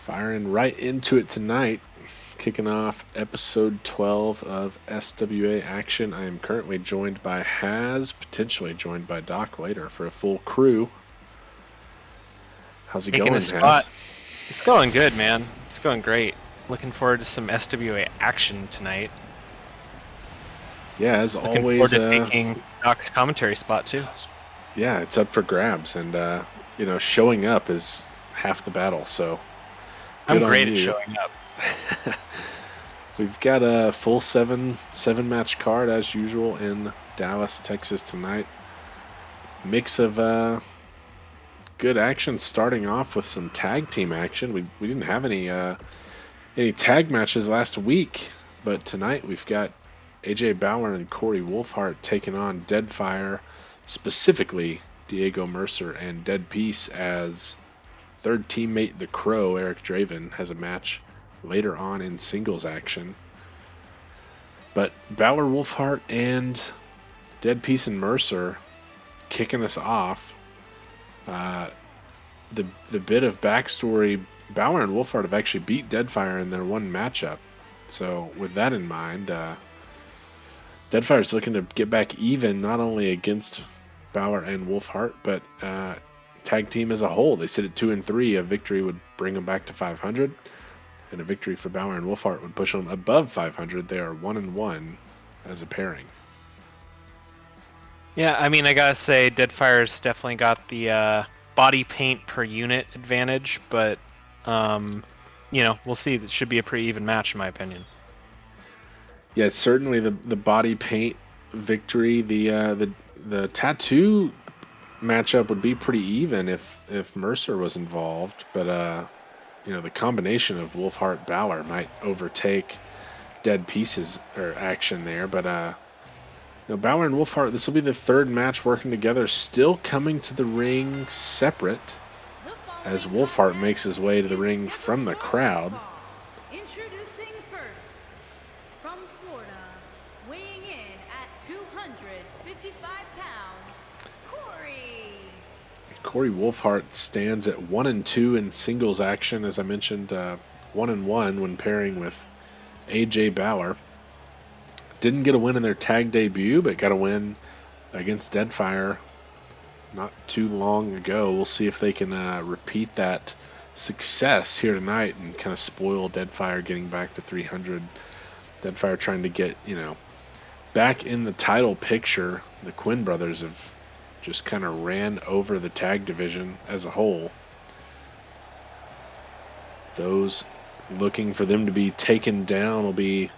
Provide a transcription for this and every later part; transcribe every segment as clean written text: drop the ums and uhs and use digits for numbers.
Firing right into it tonight, kicking off episode 12 of SWA Action. I am currently joined by Haz, potentially joined by Doc later for a full crew. How's it Taking going, a spot. Haz? It's going good, man. It's going great. Looking forward to some SWA action tonight. Yeah, as Looking always, forward to taking Doc's commentary spot too. yeah, it's up for grabs, and showing up is half the battle. So I'm good on great at you. showing up. We've got a full seven match card as usual in Dallas, Texas tonight. Mix of good action, starting off with some tag team action. We didn't have any tag matches last week, but tonight we've got AJ Bauer and Corey Wolfhart taking on Deadfire, specifically Diego Mercer and Dead Peace, as third teammate The Crow, Eric Draven, has a match later on in singles action. But Bauer, Wolfhart, and Dead Peace and Mercer kicking us off. The bit of backstory, Bauer and Wolfhart have actually beat Deadfire in their one matchup. So with that in mind, Deadfire's looking to get back even, not only against Bauer and Wolfhart, but tag team as a whole. They sit at 2-3. A victory would bring them back to 500, and a victory for Bauer and Wolfhart would push them above 500. They are 1-1 as a pairing. Yeah, I mean, I gotta say, Deadfire's definitely got the body paint per unit advantage, but we'll see. It should be a pretty even match, in my opinion. Yeah, certainly the body paint victory. The tattoo matchup would be pretty even if Mercer was involved, but the combination of Wolfhart Bauer might overtake Dead Pieces or action there. But Bauer and Wolfhart, this will be the third match working together, still coming to the ring separate, as Wolfhart makes his way to the ring from the crowd. Introducing first, from Florida, weighing in at 255 pounds, Corey Wolfhart stands at 1-2 in singles action, as I mentioned, 1-1 when pairing with AJ Bauer. Didn't get a win in their tag debut, but got a win against Deadfire not too long ago. We'll see if they can repeat that success here tonight and kind of spoil Deadfire getting back to 300. Deadfire trying to get, back in the title picture. The Quinn brothers have just kind of ran over the tag division as a whole. Those looking for them to be taken down will be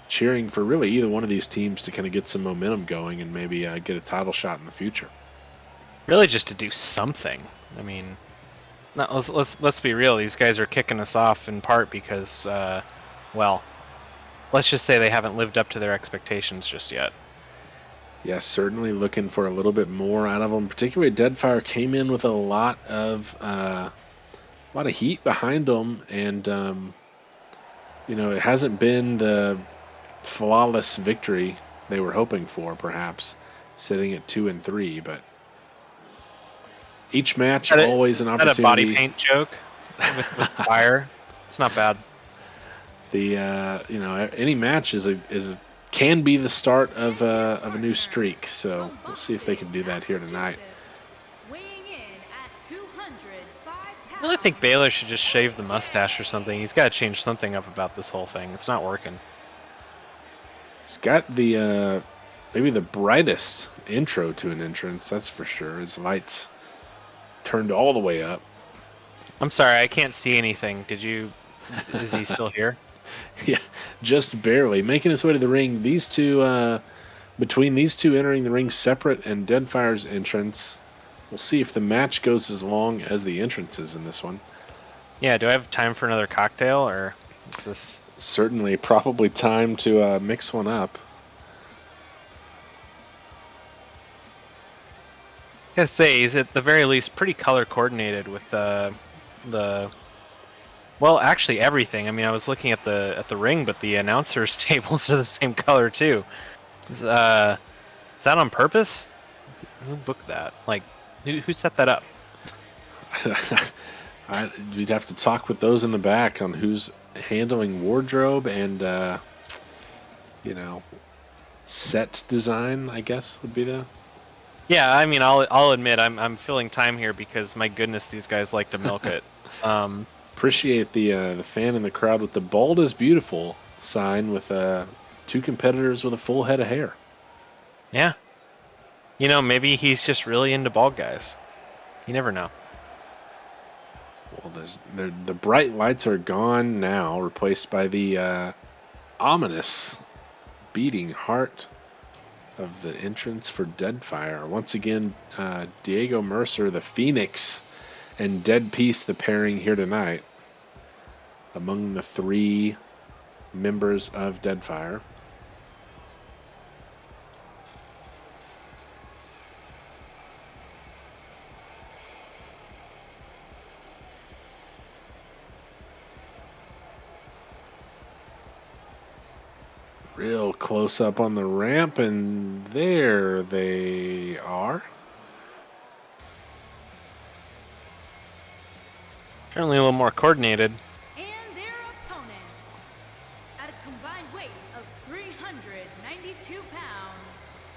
cheering for really either one of these teams to kind of get some momentum going and maybe get a title shot in the future. Really, just to do something. I mean, let's be real. These guys are kicking us off in part because, let's just say they haven't lived up to their expectations just yet. Yeah, certainly looking for a little bit more out of them. Particularly, Deadfire came in with a lot of heat behind them, and it hasn't been the flawless victory they were hoping for, perhaps, sitting at 2-3. But each match always an opportunity. Is that a body paint joke with fire? It's not bad. The any match can be the start of a new streak. So we'll see if they can do that here tonight. I really think Baylor should just shave the mustache or something. He's got to change something up about this whole thing. It's not working. He's got the maybe the brightest intro to an entrance, that's for sure. His lights turned all the way up. I'm sorry, I can't see anything. Is he still here? Yeah, just barely. Making his way to the ring. These two, between these two entering the ring separate and Deadfire's entrance, we'll see if the match goes as long as the entrances in this one. Yeah, do I have time for another cocktail, or is this... Certainly, probably time to mix one up. I gotta say, he's at the very least pretty color coordinated with the well, actually everything. I mean, I was looking at the ring, but the announcers' tables are the same color too. Is that on purpose? Who booked that? Like, who set that up? We'd have to talk with those in the back on who's handling wardrobe and, set design, I guess, would be the. Yeah, I mean, I'll admit I'm filling time here because my goodness, these guys like to milk it. Appreciate the fan in the crowd with the "Bald is beautiful" sign with two competitors with a full head of hair. Yeah. Maybe he's just really into bald guys. You never know. Well, the bright lights are gone now, replaced by the ominous beating heart of the entrance for Deadfire. Once again, Diego Mercer, the Phoenix, and Dead Peace, the pairing here tonight among the three members of Deadfire. Real close up on the ramp, and there they are. Certainly a little more coordinated. And their opponent, at a combined weight of 392 pounds,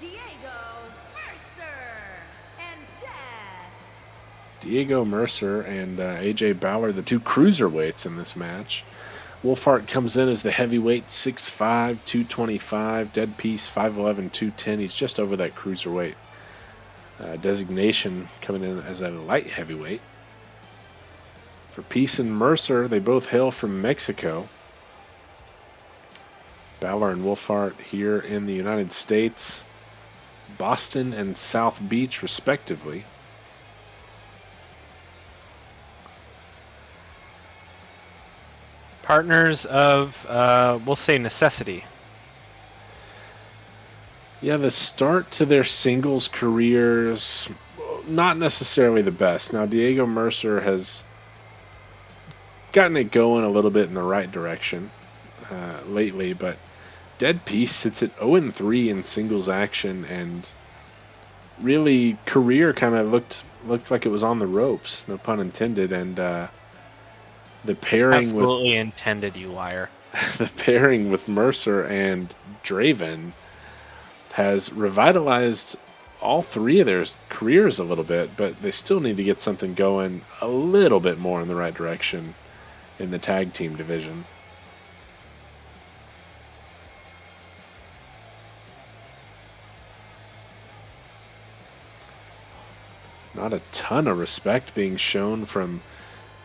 Diego Mercer and Dad. Diego Mercer and AJ Bauer, the two cruiserweights in this match. Wolfhart comes in as the heavyweight, 6'5", 225. Dead Peace, 5'11", 210. He's just over that cruiserweight designation, coming in as a light heavyweight. For Peace and Mercer, they both hail from Mexico. Bauer and Wolfhart here in the United States, Boston and South Beach, respectively. Partners of, we'll say, necessity. Yeah, the start to their singles careers, not necessarily the best. Now, Diego Mercer has gotten it going a little bit in the right direction lately, but Dead Peace sits at 0-3 in singles action, and really career kind of looked like it was on the ropes, no pun intended, and the pairing Absolutely intended, you liar. the pairing with Mercer and Draven has revitalized all three of their careers a little bit, but they still need to get something going a little bit more in the right direction in the tag team division. Not a ton of respect being shown from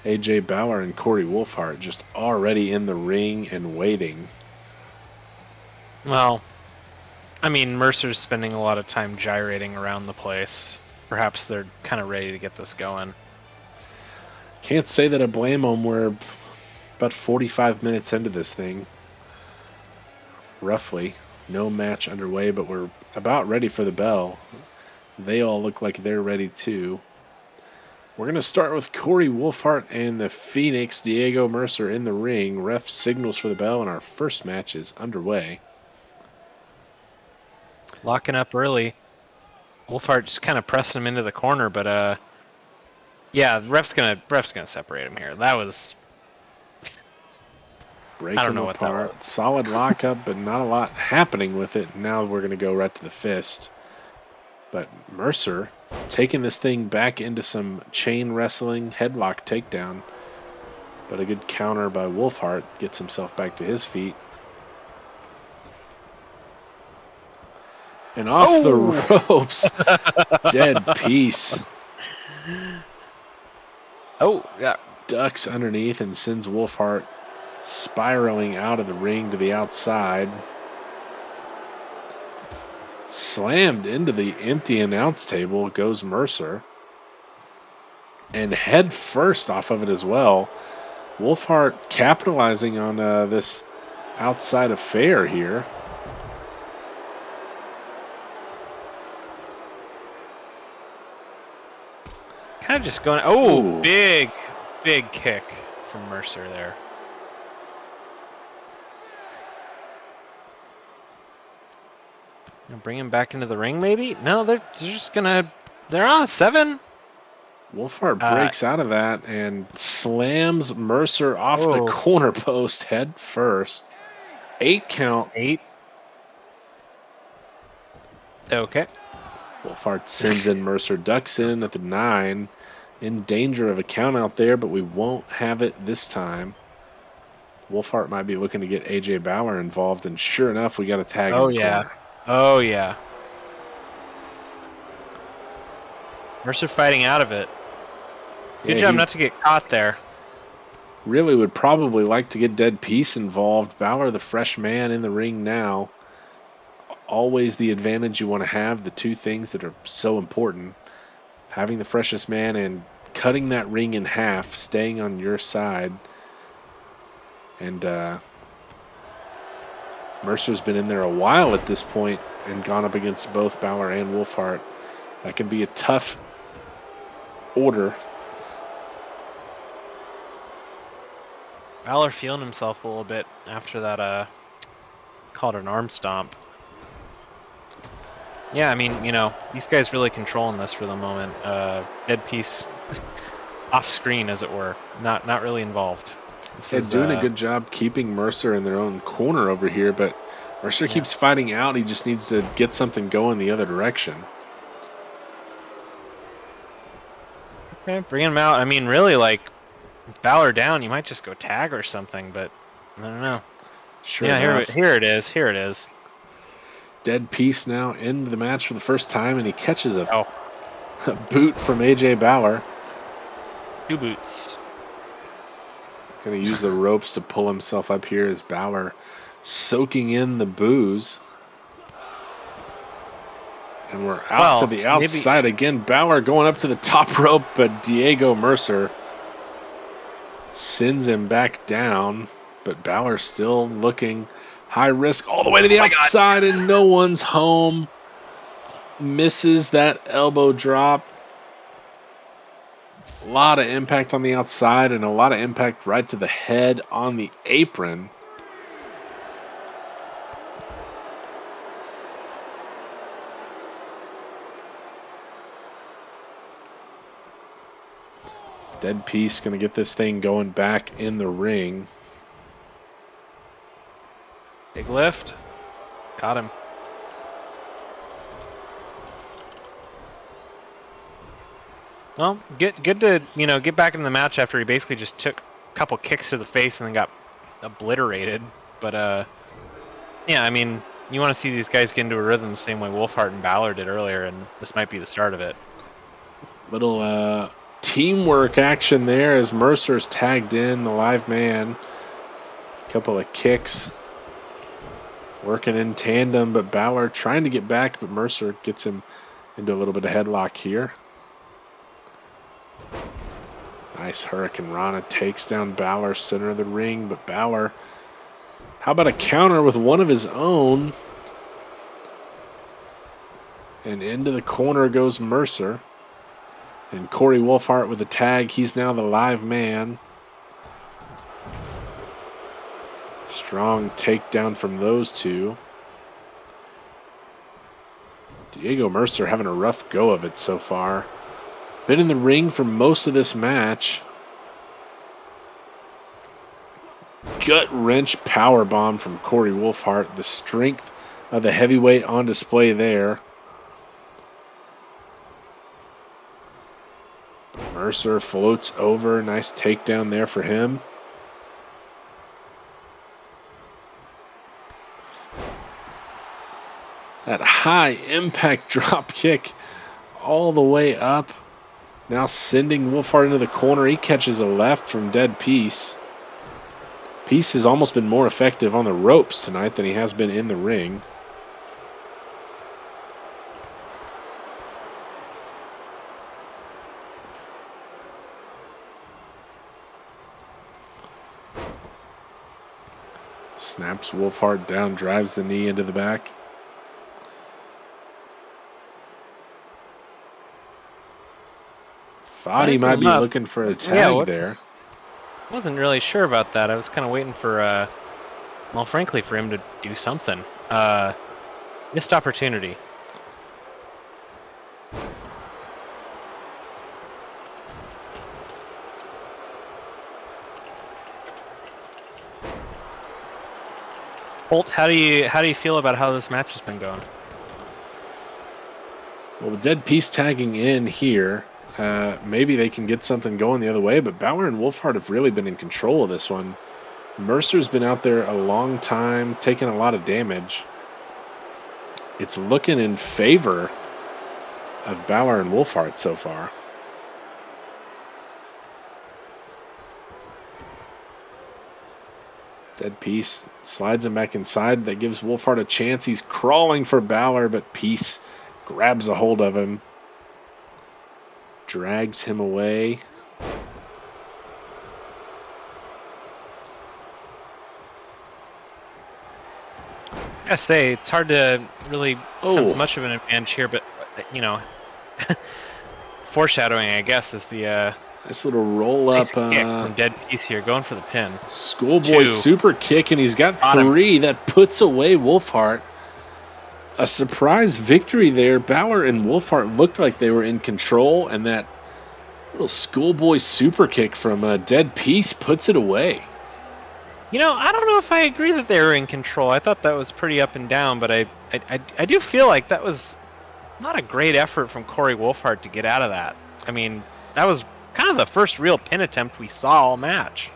AJ Bauer and Corey Wolfhart, just already in the ring and waiting. Well, I mean, Mercer's spending a lot of time gyrating around the place. Perhaps they're kind of ready to get this going. Can't say that I blame them. We're about 45 minutes into this thing, roughly. No match underway, but we're about ready for the bell. They all look like they're ready too. We're going to start with Corey Wolfhart and the Phoenix, Diego Mercer in the ring. Ref signals for the bell, and our first match is underway. Locking up early. Wolfhart just kind of pressing him into the corner, but yeah, ref's gonna separate him here. That was Break I don't them know what that apart. was. Solid lockup, but not a lot happening with it. Now we're going to go right to the fist. But Mercer taking this thing back into some chain wrestling, headlock takedown. But a good counter by Wolfhart gets himself back to his feet. And off the ropes, Dead Peace. Oh, yeah. Ducks underneath and sends Wolfhart spiraling out of the ring to the outside. Slammed into the empty announce table goes Mercer. And head first off of it as well. Wolfhart capitalizing on this outside affair here. Kind of just going. Ooh. Big kick from Mercer there. Bring him back into the ring, maybe? No, they're just gonna. They're on a 7. Wolfhard breaks out of that and slams Mercer off the Oh. corner post head first. 8 count. 8. Okay. Wolfhard sends in Mercer, ducks in at the 9. In danger of a count out there, but we won't have it this time. Wolfhard might be looking to get AJ Bauer involved, and sure enough, we got a tag in the corner. Oh, yeah. Mercer fighting out of it. Good job not to get caught there. Really would probably like to get Dead Peace involved. Bauer, the fresh man in the ring now. Always the advantage you want to have, the two things that are so important. Having the freshest man and cutting that ring in half, staying on your side. And Mercer's been in there a while at this point and gone up against both Bauer and Wolfhard. That can be a tough order. Balor feeling himself a little bit after that, called an arm stomp. Yeah, I mean, you know, these guys really controlling this for the moment. Dead Piece off screen, as it were, not really involved. They're doing a good job keeping Mercer in their own corner over here, but Mercer keeps fighting out. He just needs to get something going the other direction. Okay, bring him out. I mean, really, like, Balor down, you might just go tag or something, but I don't know. Sure yeah, enough. here it is. Here it is. Dead Piece now into the match for the first time, and he catches a boot from AJ Bauer. 2 boots. Going to use the ropes to pull himself up here as Bauer soaking in the booze. And we're out to the outside again. Bauer going up to the top rope, but Diego Mercer sends him back down. But Bauer still looking high risk all the way to the outside, and no one's home. Misses that elbow drop. A lot of impact on the outside and a lot of impact right to the head on the apron. Dead Piece going to get this thing going back in the ring. Big lift. Got him. Well, good to, you know, get back in the match after he basically just took a couple kicks to the face and then got obliterated. But yeah, I mean, you want to see these guys get into a rhythm the same way Wolfhard and Balor did earlier, and this might be the start of it. Little teamwork action there as Mercer's tagged in, the live man. A couple of kicks. Working in tandem, but Balor trying to get back, but Mercer gets him into a little bit of headlock here. Nice Hurricane Rana takes down Balor, center of the ring, but Balor, how about a counter with one of his own? And into the corner goes Mercer. And Corey Wolfhard with a tag. He's now the live man. Strong takedown from those two. Diego Mercer having a rough go of it so far. Been in the ring for most of this match. Gut wrench powerbomb from Corey Wolfhard. The strength of the heavyweight on display there. Mercer floats over. Nice takedown there for him. That high impact drop kick all the way up. Now sending Wolfhard into the corner. He catches a left from Dead Piece. Piece has almost been more effective on the ropes tonight than he has been in the ring. Snaps Wolfhard down, drives the knee into the back. Thought he might be looking for a tag there. Wasn't really sure about that. I was kind of waiting for, well, frankly, for him to do something. Missed opportunity. Holt, how do you feel about how this match has been going? Well, with Dead Peace tagging in here, maybe they can get something going the other way, but Balor and Wolfhard have really been in control of this one. Mercer's been out there a long time, taking a lot of damage. It's looking in favor of Balor and Wolfhard so far. Dead Peace slides him back inside. That gives Wolfhard a chance. He's crawling for Balor, but Peace grabs a hold of him, drags him away. I gotta say, it's hard to really sense much of an advantage here, but foreshadowing, I guess, is the nice little roll nice up. kick from Dead Peace here, going for the pin. Schoolboy super kick, and he's got 3 that puts away Wolfhard. A surprise victory there. Balor and Wolfhard looked like they were in control, and that little schoolboy super kick from Dead Peace puts it away. I don't know if I agree that they were in control. I thought that was pretty up and down, but I do feel like that was not a great effort from Corey Wolfhard to get out of that. I mean, that was kind of the first real pin attempt we saw all match.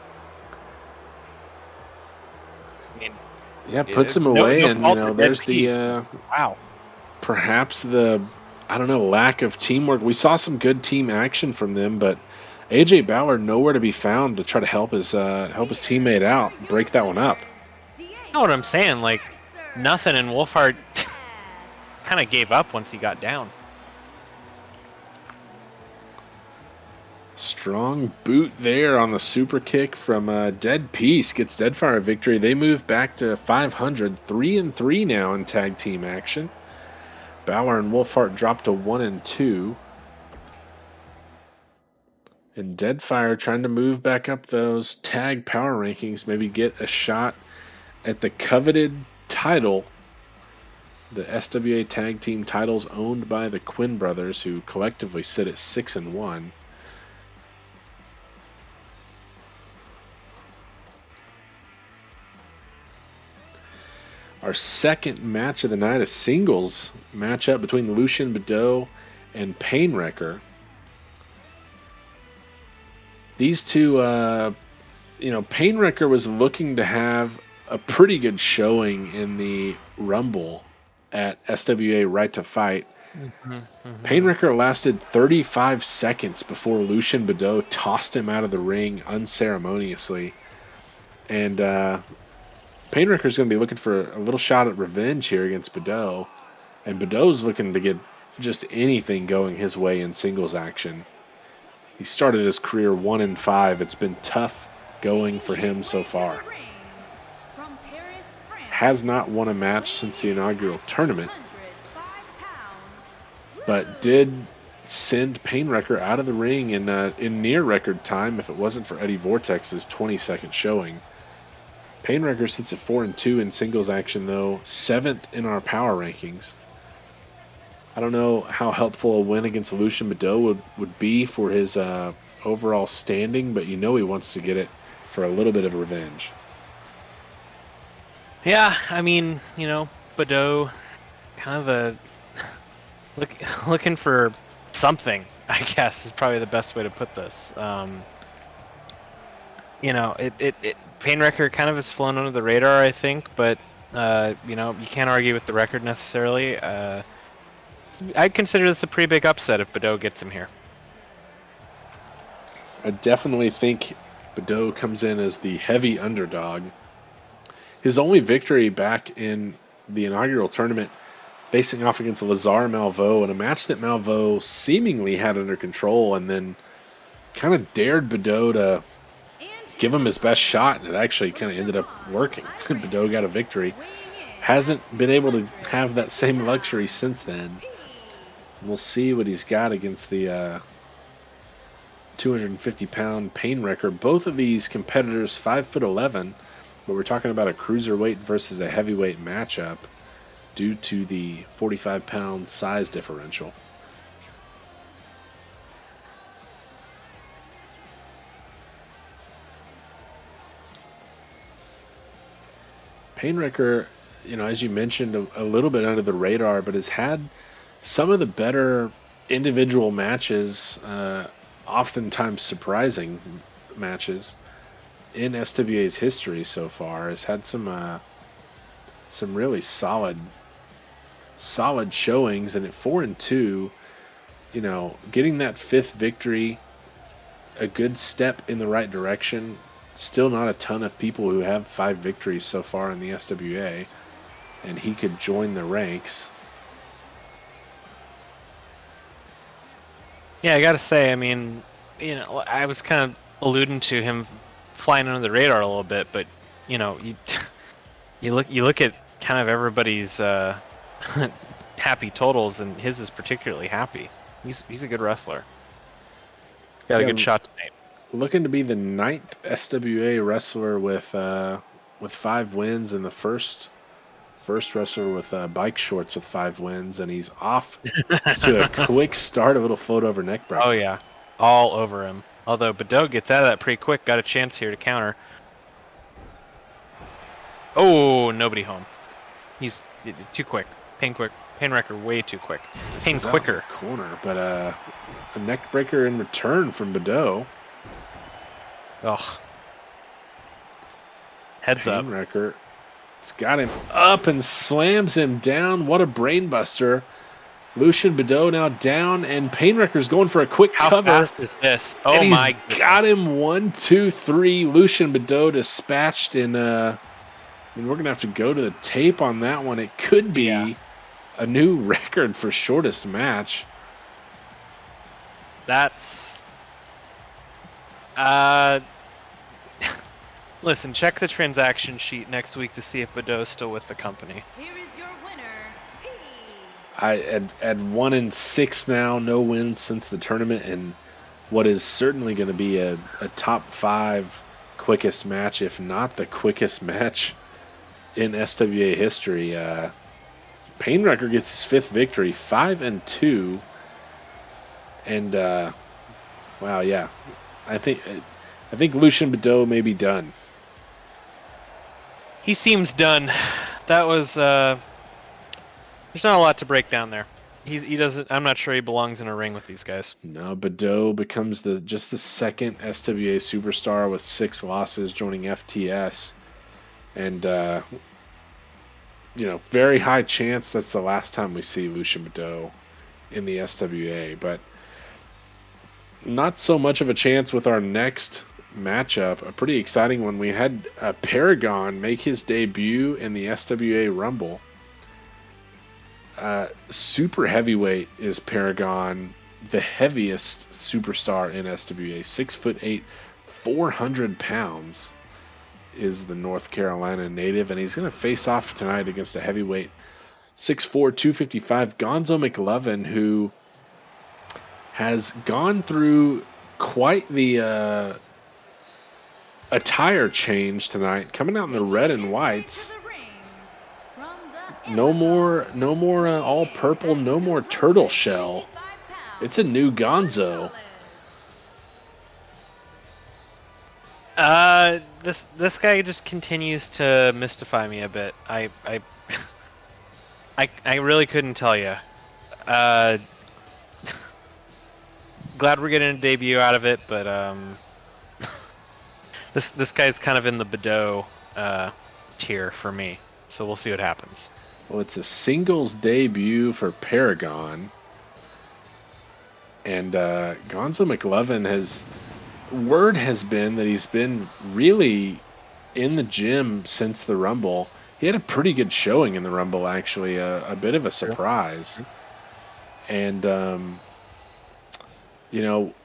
I mean, yeah, puts him away, and there's the wow. Perhaps the lack of teamwork. We saw some good team action from them, but AJ Balor nowhere to be found to try to help his teammate out, break that one up. You know what I'm saying? Like, nothing, and Wolfhard kind of gave up once he got down. Strong boot there on the super kick from Dead Peace. Gets Deadfire a victory. They move back to 500, 3-3 now in tag team action. Balor and Wolfhard drop to 1-2. And Deadfire trying to move back up those tag power rankings, maybe get a shot at the coveted title, the SWA tag team titles owned by the Quinn brothers, who collectively sit at 6-1. Our second match of the night, a singles matchup between Lucian Bedeau and Painwrecker. These two, Painwrecker was looking to have a pretty good showing in the Rumble at SWA Right to Fight. Painwrecker lasted 35 seconds before Lucian Bedeau tossed him out of the ring unceremoniously. And Painwrecker's going to be looking for a little shot at revenge here against Bedeau. And Bedeau's looking to get just anything going his way in singles action. He started his career 1-5. It's been tough going for him so far. Has not won a match since the inaugural tournament, but did send Painwrecker out of the ring in near record time if it wasn't for Eddie Vortex's 20-second showing. Painwrecker sits at 4-2 in singles action, though, 7th in our power rankings. I don't know how helpful a win against Lucian Bedeau would be for his overall standing, but he wants to get it for a little bit of revenge. Yeah, I mean, Bedeau, kind of looking for something, I guess, is probably the best way to put this. Painwrecker kind of has flown under the radar, I think, but you can't argue with the record necessarily. I'd consider this a pretty big upset if Bedeau gets him here. I definitely think Bedeau comes in as the heavy underdog. His only victory back in the inaugural tournament, facing off against Lazar Malveaux in a match that Malveaux seemingly had under control, and then kind of dared Bedeau to give him his best shot, and it actually kind of ended up working. Bedeau got a victory. Hasn't been able to have that same luxury since then. We'll see what he's got against the 250-pound Painwrecker. Both of these competitors 5'11", but we're talking about a cruiserweight versus a heavyweight matchup due to the 45-pound size differential. Painwrecker, as you mentioned, a little bit under the radar, but has had some of the better individual matches, oftentimes surprising matches in SWA's history so far. Has had some really solid showings, and at 4-2, getting that 5th victory, a good step in the right direction. Still not a ton of people who have 5 victories so far in the SWA, and he could join the ranks. Yeah, I gotta say, I mean, I was kind of alluding to him flying under the radar a little bit, but you you look at kind of everybody's happy totals, and his is particularly happy. He's a good wrestler. Got a good shot tonight. Looking to be the 9th SWA wrestler with 5 wins, and the first wrestler with bike shorts with 5 wins, and he's off to a quick start, a little float over neck breaker. Oh yeah, all over him. Although Badeau gets out of that pretty quick, got a chance here to counter. Oh, nobody home. He's too quick. Painwrecker way too quick. Pain quicker. Corner, but a neck breaker in return from Badeau. Oh. Heads up. Painwrecker. It's got him up and slams him down. What a brainbuster. Lucian Badeau now down, and Painwrecker's going for a quick cover. How fast is this? Oh and my goodness. Got him 1, 2, 3. Lucian Badeau dispatched in we're going to have to go to the tape on that one. It could be a new record for shortest match. That's listen, check the transaction sheet next week to see if Badeau's still with the company. Here is your winner, P. I at 1-6 now, no wins since the tournament, and what is certainly going to be a top 5 quickest match, if not the quickest match in SWA history. Painwrecker gets his 5th victory, 5-2, and wow, yeah, I think Lucian Badeau may be done. He seems done. That was there's not a lot to break down there. He doesn't. I'm not sure he belongs in a ring with these guys. No, Badeau becomes just the 2nd SWA superstar with 6 losses, joining FTS, and very high chance that's the last time we see Lucian Badeau in the SWA. But not so much of a chance with our next matchup, a pretty exciting one. We had Paragon make his debut in the SWA Rumble. Super heavyweight is Paragon, the heaviest superstar in SWA. 6'8", 400 pounds is the North Carolina native, and he's going to face off tonight against a heavyweight 6'4", 255 Gonzo McLovin, who has gone through quite the attire change tonight, coming out in the red and whites. No more all purple, no more turtle shell. It's a new Gonzo. This guy just continues to mystify me a bit. I really couldn't tell you. Glad we're getting a debut out of it, but this guy's kind of in the Badeau tier for me. So we'll see what happens. Well, it's a singles debut for Paragon, and Gonzo McLovin word has been that he's been really in the gym since the Rumble. He had a pretty good showing in the Rumble, actually, a bit of a surprise. And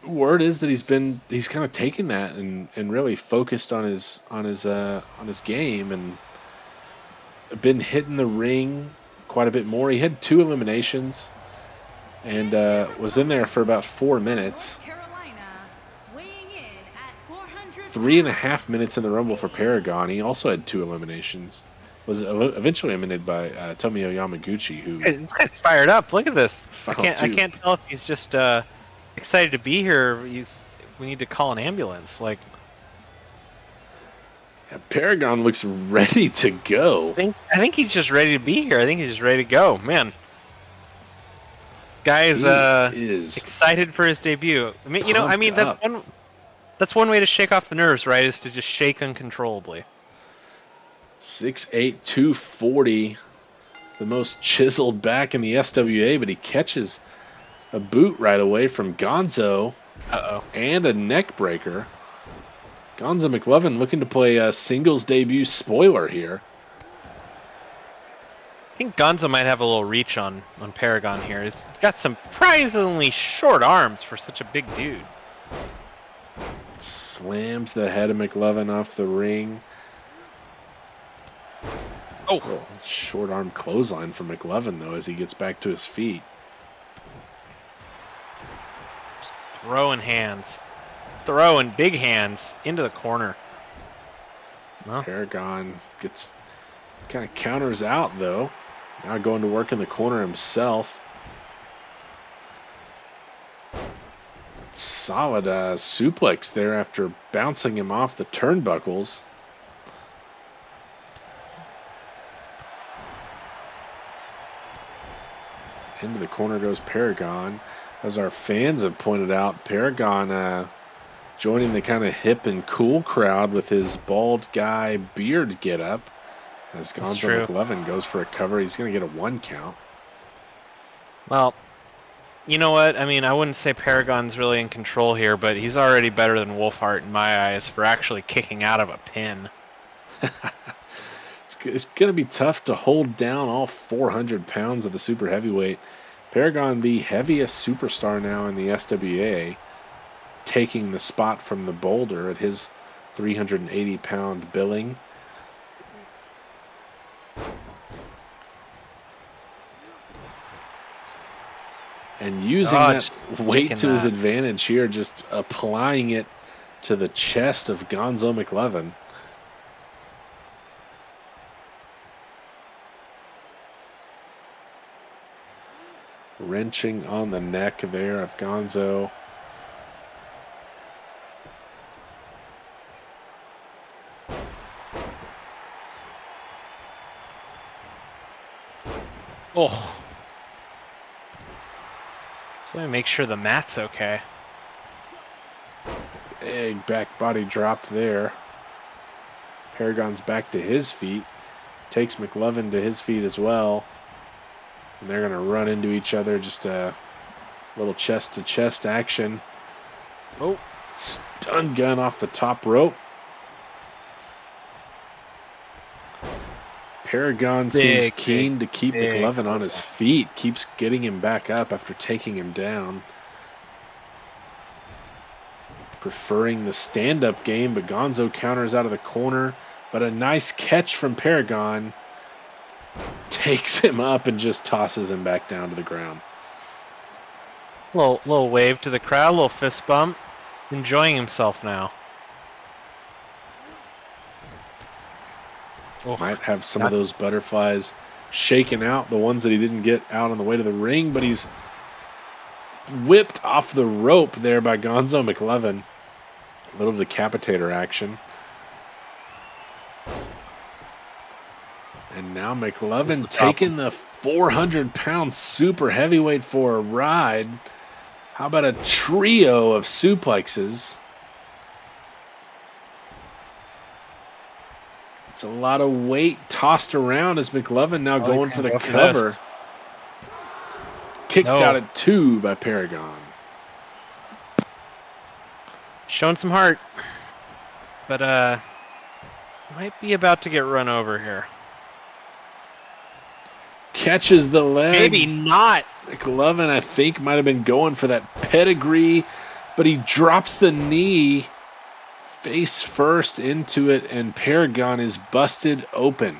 word is that he's kind of taken that and really focused on his game, and been hitting the ring quite a bit more. He had 2 eliminations and was in there for about 4 minutes. 3.5 minutes in the Rumble for Paragon. He also had 2 eliminations. Was eventually eliminated by Tomio Yamaguchi, who... Hey, this guy's fired up. Look at this. I can't tell if he's just excited to be here. We need to call an ambulance. Like, Yeah, Paragon looks ready to go. I think he's just ready to be here. I think he's just ready to go. Man, guy is He is excited for his debut. I mean, pumped up. that's one way to shake off the nerves, right? Is to just shake uncontrollably. 6'8", 240, the most chiseled back in the SWA, but he catches a boot right away from Gonzo Uh-oh. and a neck breaker. Gonzo McLovin looking to play a singles debut spoiler here. I think Gonzo might have a little reach on Paragon here. He's got some surprisingly short arms for such a big dude. Slams the head of McLovin off the ring. Oh, Short arm clothesline for McLovin, though, as he gets back to his feet. just throwing hands. Throwing big hands into the corner. Well, Paragon gets kind of counters out, though. Now going to work in the corner himself. Solid suplex there after bouncing him off the turnbuckles. Into the corner goes Paragon. As our fans have pointed out, Paragon joining the kind of hip and cool crowd with his bald guy beard getup. As Gonzo McLovin goes for a cover, he's going to get a 1 count. well, you know what? I mean, I wouldn't say Paragon's really in control here, but he's already better than Wolfhart in my eyes for actually kicking out of a pin. It's going to be tough to hold down all 400 pounds of the super heavyweight. Paragon, the heaviest superstar now in the SWA, taking the spot from the Boulder at his 380-pound billing. And using that weight to his advantage here, just applying it to the chest of Gonzo McLovin. Wrenching on the neck there of Gonzo. Oh. So let me make sure the mat's okay. Big back body drop there. Paragon's back to his feet. Takes McLovin to his feet as well. And they're going to run into each other. Just a little chest-to-chest action. Oh. Stun gun off the top rope. Paragon seems keen to keep McLovin on his feet. Keeps getting him back up after taking him down. Preferring the stand-up game, but Gonzo counters out of the corner. But a nice catch from Paragon takes him up and just tosses him back down to the ground. Little wave to the crowd, little fist bump. Enjoying himself now. Might have some of those butterflies shaken out, the ones that he didn't get out on the way to the ring, but he's whipped off the rope there by Gonzo McLovin. A little decapitator action. And now McLovin taking the 400-pound super heavyweight for a ride. How about a trio of suplexes? It's a lot of weight tossed around as McLovin now going for the cover. Kicked out at 2 by Paragon. Showing some heart. But might be about to get run over here. Catches the leg. Maybe not. McLovin, I think, might have been going for that pedigree, but he drops the knee face first into it, and Paragon is busted open.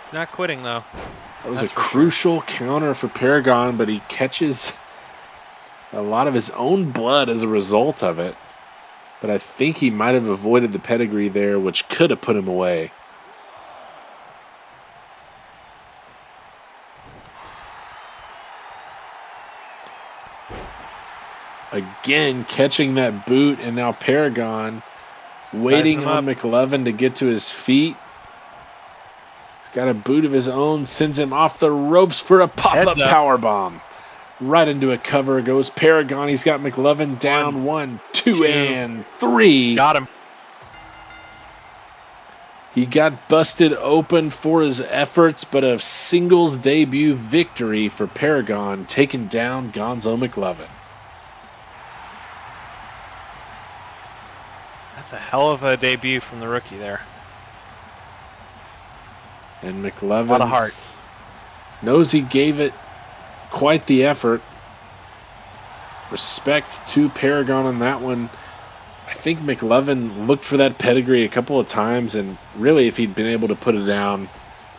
He's not quitting, though. That was a crucial counter for Paragon, but he catches a lot of his own blood as a result of it. But I think he might have avoided the pedigree there, which could have put him away. again catching that boot, and now Paragon waiting him on up. McLovin to get to his feet. He's got a boot of his own, sends him off the ropes for a pop-up Heads up. power bomb. Right into a cover goes Paragon. He's got McLovin down 1, 2, and 3. Got him. He got busted open for his efforts, but a singles debut victory for Paragon, taking down Gonzo McLovin. That's a hell of a debut from the rookie there. And A McLovin lot of heart. knows he gave it quite the effort. Respect to Paragon on that one. I think McLovin looked for that pedigree a couple of times, and really, if he'd been able to put it down,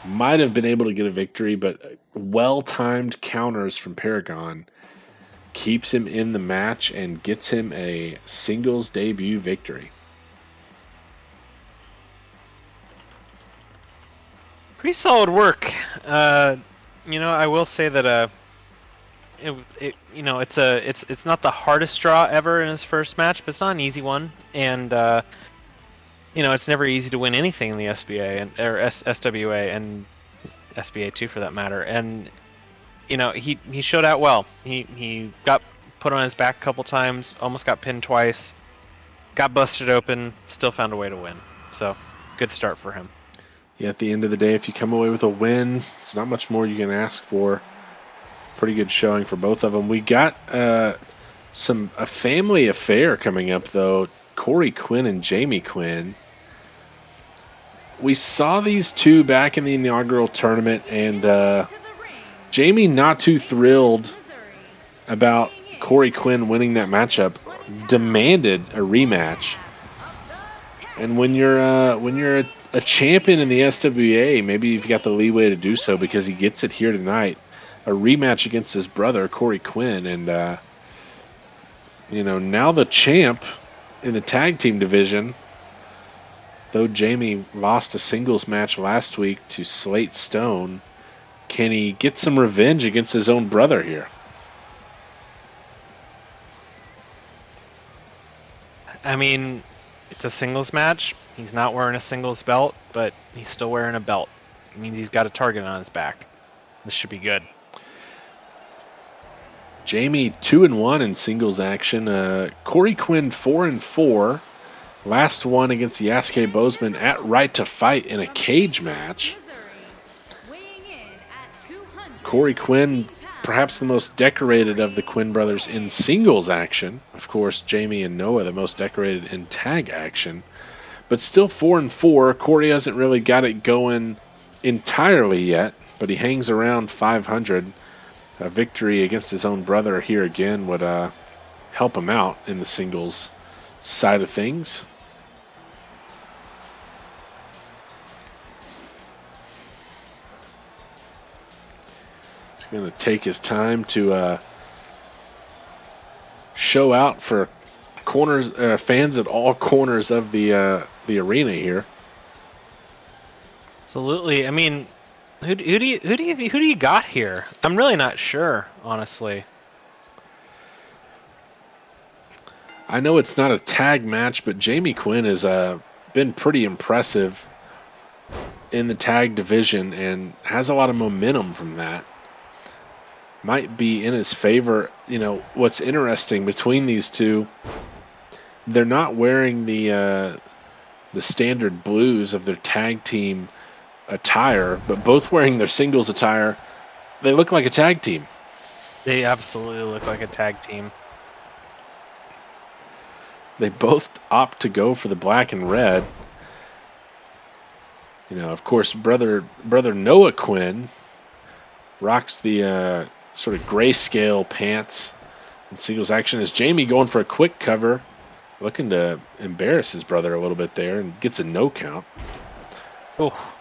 might have been able to get a victory, but well-timed counters from Paragon keeps him in the match and gets him a singles debut victory. Pretty solid work. I will say that it's not the hardest draw ever in his first match, but it's not an easy one, and it's never easy to win anything in the SBA or SWA and SBA too, for that matter. And he showed out well. He got put on his back a couple times, almost got pinned twice, got busted open, still found a way to win. So good start for him. Yeah, at the end of the day, if you come away with a win, it's not much more you can ask for. Pretty good showing for both of them. We got a family affair coming up, though. Corey Quinn and Jamie Quinn. We saw these two back in the inaugural tournament, and Jamie not too thrilled about Corey Quinn winning that matchup. Demanded a rematch. And when you're a champion in the SWA, maybe you've got the leeway to do so because he gets it here tonight. A rematch against his brother, Corey Quinn. And, now the champ in the tag team division, though Jamie lost a singles match last week to Slate Stone, can he get some revenge against his own brother here? I mean, it's a singles match. He's not wearing a singles belt, but he's still wearing a belt. It means he's got a target on his back. This should be good. Jamie 2-1 in singles action. Corey Quinn 4-4. Last one against Yasuke Bozeman at Right to Fight in a cage match. Corey Quinn, perhaps the most decorated of the Quinn brothers in singles action. Of course, Jamie and Noah the most decorated in tag action. But still 4-4. Corey hasn't really got it going entirely yet, but he hangs around 500. A victory against his own brother here again would help him out in the singles side of things. He's going to take his time to show out for corners, fans at all corners of the arena here. Absolutely. I mean, who do you got here? I'm really not sure, honestly. I know it's not a tag match, but Jamie Quinn has been pretty impressive in the tag division and has a lot of momentum from that. Might be in his favor. What's interesting between these two, they're not wearing the standard blues of their tag team attire, but both wearing their singles attire. They look like a tag team. They absolutely look like a tag team. They both opt to go for the black and red. Of course, brother Noah Quinn rocks the sort of grayscale pants in singles action. As Jamie going for a quick cover, looking to embarrass his brother a little bit there, and gets a no count. Oh.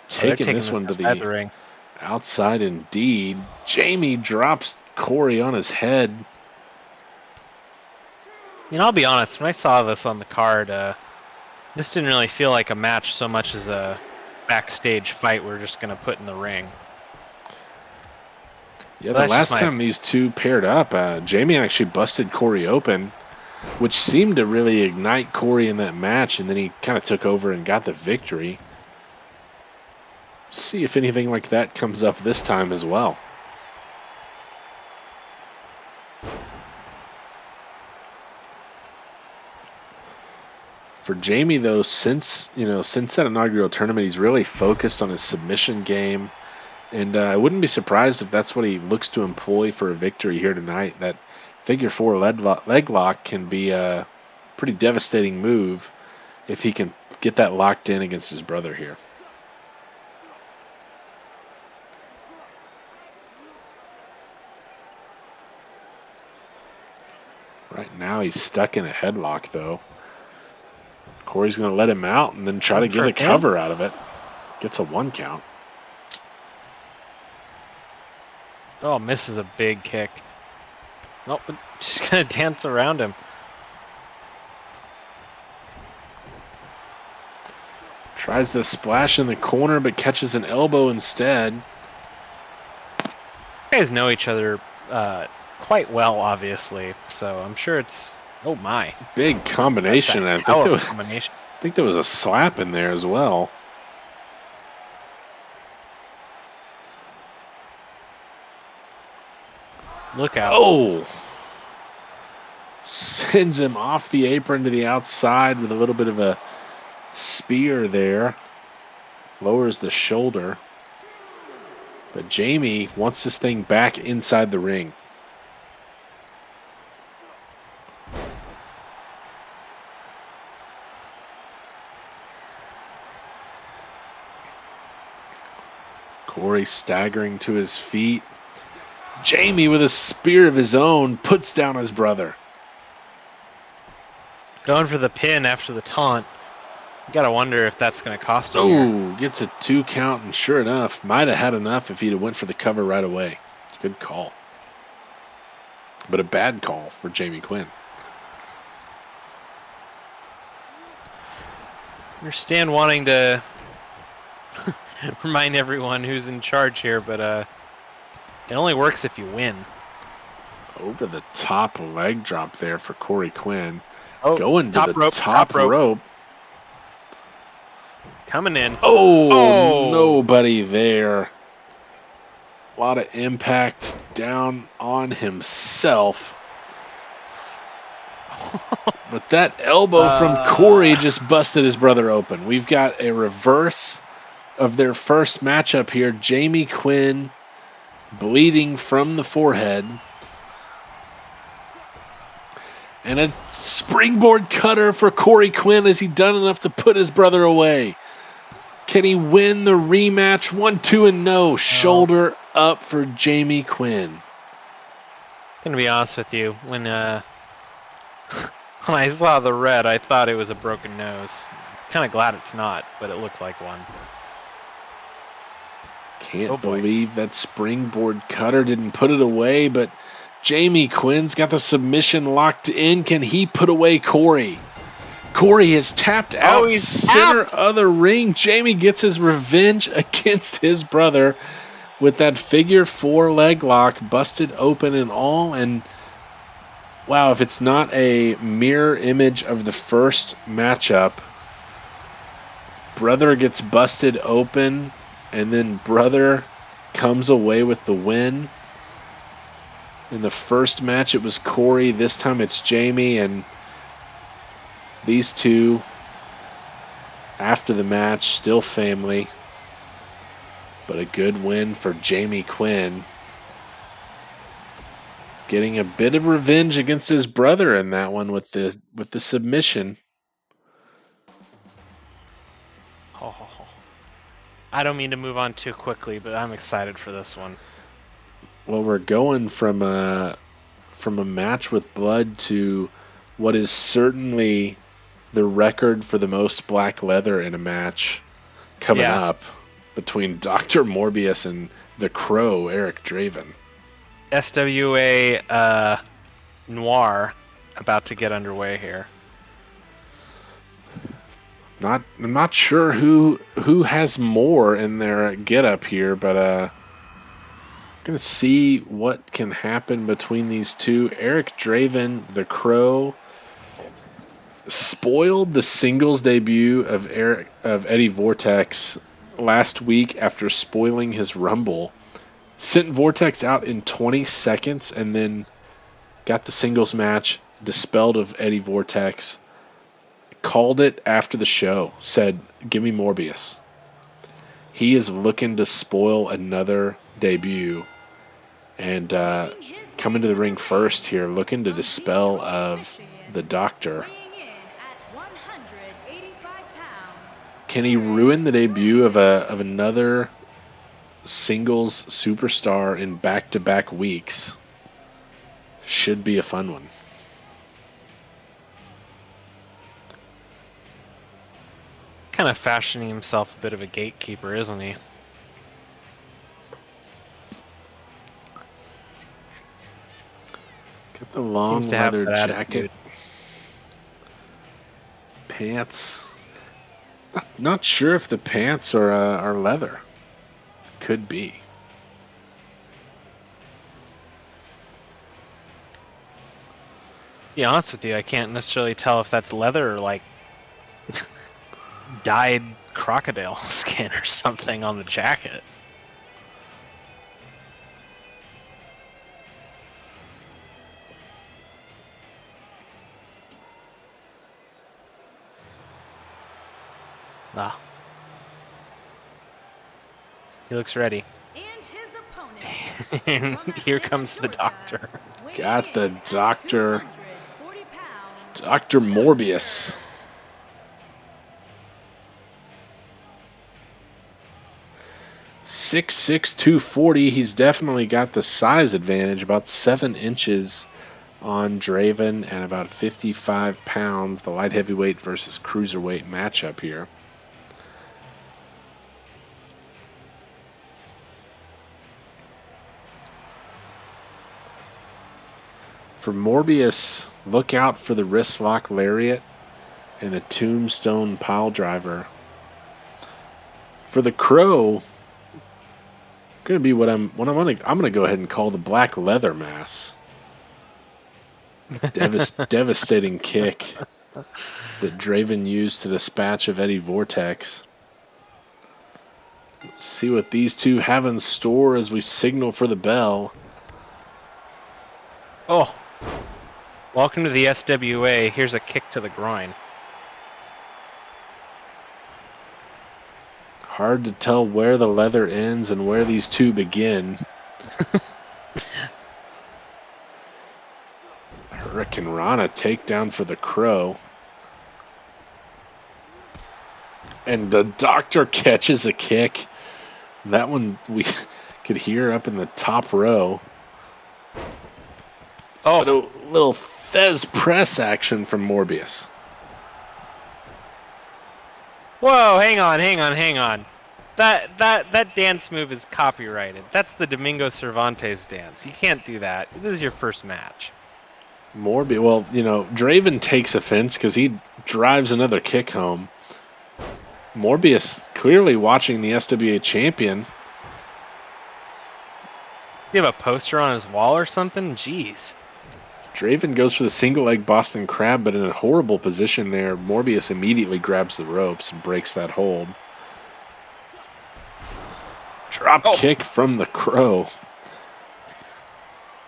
Taking this one to the ring. Outside indeed. Jamie drops Corey on his head. I'll be honest. When I saw this on the card, this didn't really feel like a match so much as a backstage fight we're just going to put in the ring. Yeah, Well, the that's just last my time these two paired up, Jamie actually busted Corey open, which seemed to really ignite Corey in that match, and then he kind of took over and got the victory. See if anything like that comes up this time as well. For Jamie, though, since that inaugural tournament, he's really focused on his submission game, and I wouldn't be surprised if that's what he looks to employ for a victory here tonight. That figure four leg lock can be a pretty devastating move if he can get that locked in against his brother here. Right now, he's stuck in a headlock, though. Corey's going to let him out and then try to get a cover out of it. Gets a 1 count. Oh, misses a big kick. Nope, just gonna dance around him. Tries the splash in the corner, but catches an elbow instead. You guys know each other quite well, obviously, so I'm sure it's... Oh, my. Big combination. I think there was a slap in there as well. Look out. Oh! Sends him off the apron to the outside with a little bit of a spear there. Lowers the shoulder. But Jamie wants this thing back inside the ring. Corey staggering to his feet. Jamie, with a spear of his own, puts down his brother. Going for the pin after the taunt. You gotta wonder if that's gonna cost him. Oh, gets a 2 count, and sure enough, might have had enough if he'd have went for the cover right away. Good call. But a bad call for Jamie Quinn. I understand wanting to remind everyone who's in charge here, but it only works if you win. Over the top leg drop there for Corey Quinn. Oh, going to the top rope. Coming in. Oh, nobody there. A lot of impact down on himself. But that elbow from Corey just busted his brother open. We've got a reverse of their first matchup here. Jamie Quinn bleeding from the forehead. And a springboard cutter for Corey Quinn. Has he done enough to put his brother away? Can he win the rematch? 1-2 and no. Shoulder up for Jamie Quinn. Gonna be honest with you, when I saw the red, I thought it was a broken nose. Kind of glad it's not, but it looked like one. Can't believe that springboard cutter didn't put it away, but Jamie Quinn's got the submission locked in. Can he put away Corey? Corey is tapped out center of the ring. Jamie gets his revenge against his brother with that figure four leg lock busted open and all. And wow, if it's not a mirror image of the first matchup, brother gets busted open and then brother comes away with the win. In the first match, it was Corey. This time it's Jamie, and these two, after the match, still family. But a good win for Jamie Quinn. Getting a bit of revenge against his brother in that one with the submission. I don't mean to move on too quickly, but I'm excited for this one. Well, we're going from a match with blood to what is certainly the record for the most black leather in a match coming up between Dr. Morbius and the Crow, Eric Draven. SWA Noir about to get underway here. I'm not sure who has more in their getup here, but Going to see what can happen between these two. Eric Draven, the Crow, spoiled the singles debut of Eddie Vortex last week after spoiling his Rumble. Sent Vortex out in 20 seconds and then got the singles match dispelled of Eddie Vortex. Called it after the show. Said, "Give me Morbius." He is looking to spoil another debut. And coming to the ring first here, looking to dispel of the Doctor. Can he ruin the debut of another singles superstar in back-to-back weeks? Should be a fun one. Kind of fashioning himself a bit of a gatekeeper, isn't he? Got the long Seems to have leather that jacket. attitude. Pants. Not sure if the pants are leather. Could be. To be honest with you, I can't necessarily tell if that's leather or like dyed crocodile skin or something on the jacket. Ah. He looks ready. And his opponent. Here comes the Doctor. Got the Doctor. Dr. Morbius. .6'6", 240. He's definitely got the size advantage, about 7 inches on Draven and about 55 pounds, the light heavyweight versus cruiserweight matchup here. For Morbius, look out for the wrist lock lariat and the tombstone pile driver. For the Crow, going to be I'm going to go ahead and call the black leather mass. Devastating kick that Draven used to dispatch of Eddie Vortex. See what these two have in store as we signal for the bell. Oh, welcome to the SWA. Here's a kick to the groin. Hard to tell where the leather ends and where these two begin. Hurricane Rana takedown for the Crow. And the Doctor catches a kick. That one we could hear up in the top row. Oh, But a little Fez press action from Morbius. whoa! Hang on. That dance move is copyrighted. That's the Domingo Cervantes dance. You can't do that. This is your first match. Well, Draven takes offense because he drives another kick home. Morbius clearly watching the SWA champion. You have a poster on his wall or something? Jeez. Draven goes for the single leg Boston Crab, but in a horrible position there. Morbius immediately grabs the ropes and breaks that hold. Drop kick from the Crow.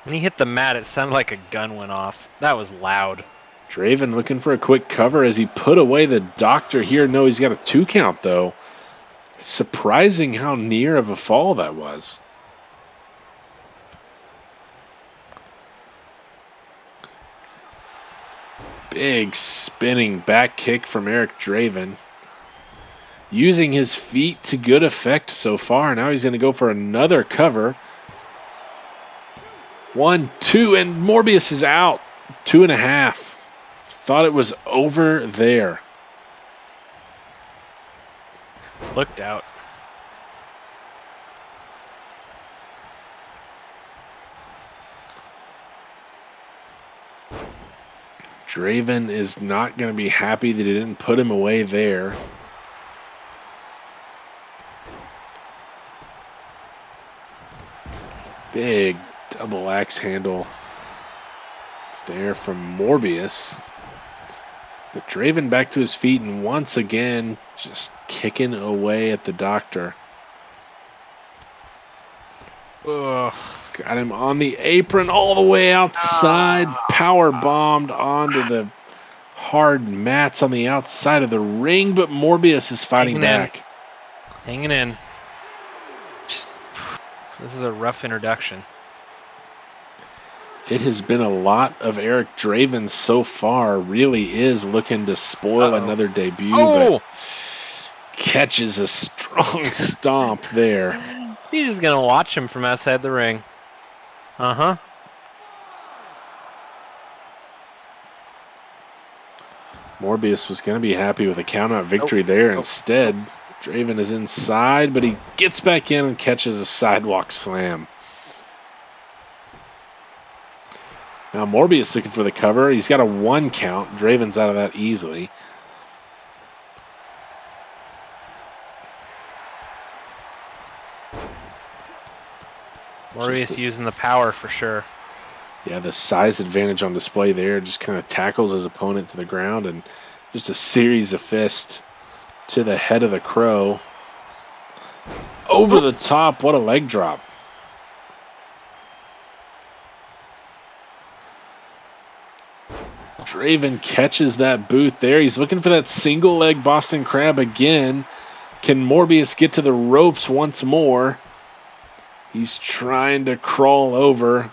When he hit the mat, it sounded like a gun went off. That was loud. Draven looking for a quick cover as he put away the Doctor here. No, he's got a 2 count though. Surprising how near of a fall that was. Big spinning back kick from Eric Draven. Using his feet to good effect so far. Now he's going to go for another cover. 1, 2, and Morbius is out. 2.5. Thought it was over there. Looked out. Draven is not going to be happy that he didn't put him away there. Big double axe handle there from Morbius. But Draven back to his feet and once again just kicking away at the Doctor. Ugh. He's got him on the apron all the way outside. Power bombed onto the hard mats on the outside of the ring, but Morbius is fighting back. Hanging in. This is a rough introduction. It has been a lot of Eric Draven so far. Really is looking to spoil another debut, but catches a strong stomp there. He's just going to watch him from outside the ring. Uh-huh. Morbius was going to be happy with a count-out victory there. Instead, Draven is inside, but he gets back in and catches a sidewalk slam. Now Morbius looking for the cover. He's got a 1 count. Draven's out of that easily. Morbius using the power for sure. Yeah, the size advantage on display there. Just kind of tackles his opponent to the ground and just a series of fists to the head of the Crow. Over the top. What a leg drop. Draven catches that boot there. He's looking for that single leg Boston Crab again. Can Morbius get to the ropes once more? He's trying to crawl over.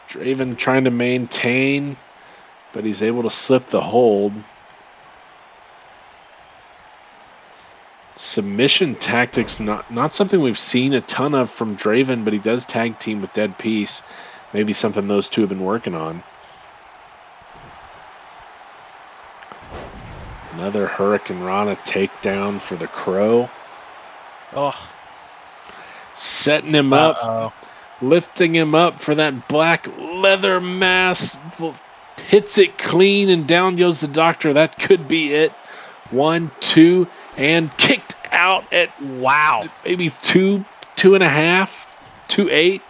Draven trying to maintain, but he's able to slip the hold. Submission tactics, not something we've seen a ton of from Draven, but he does tag team with Dead Peace. Maybe something those two have been working on. Another Hurricane Rana takedown for the Crow. Oh. Setting him up. Lifting him up for that black leather mask. Hits it clean and down goes the Doctor. That could be it. 1, 2, and kicked out at maybe 2.5, 2.8.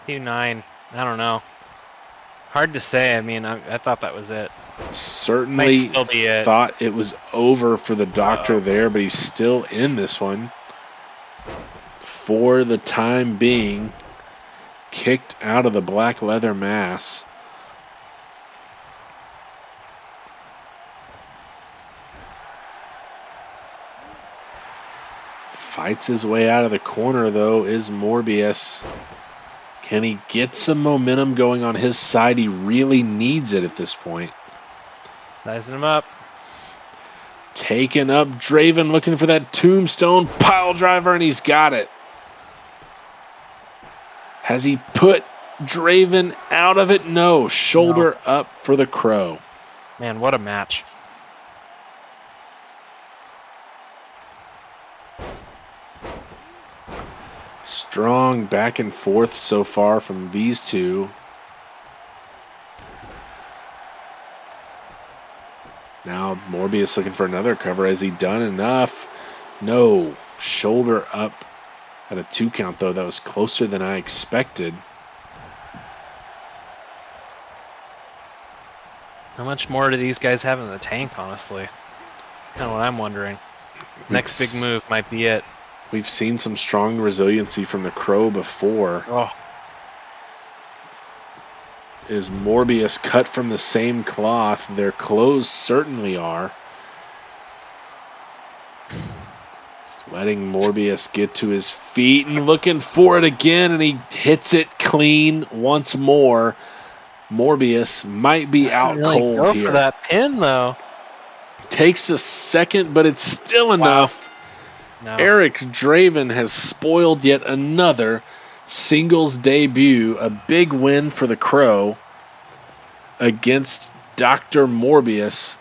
2.9. I don't know. Hard to say. I mean, I thought that was it. Certainly still be it. Thought it was over for the Doctor there, but he's still in this one. For the time being, kicked out of the black leather mass. Fights his way out of the corner, though, is Morbius. Can he get some momentum going on his side? He really needs it at this point. Sizing him up. Taking up Draven, looking for that tombstone pile driver, and he's got it. Has he put Draven out of it? No. Shoulder up for the Crow. Man, what a match. Strong back and forth so far from these two. Now Morbius looking for another cover. Has he done enough? No. Shoulder up at a 2 count, though. That was closer than I expected. How much more do these guys have in the tank, honestly? Kind of what I'm wondering. Next big move might be it. We've seen some strong resiliency from the Crow before. Oh. Is Morbius cut from the same cloth? Their clothes certainly are. Just letting Morbius get to his feet and looking for it again, and he hits it clean once more. Morbius might be out cold go here. For that pin, though. Takes a second, but it's still enough. No. Eric Draven has spoiled yet another singles debut. A big win for the Crow against Dr. Morbius.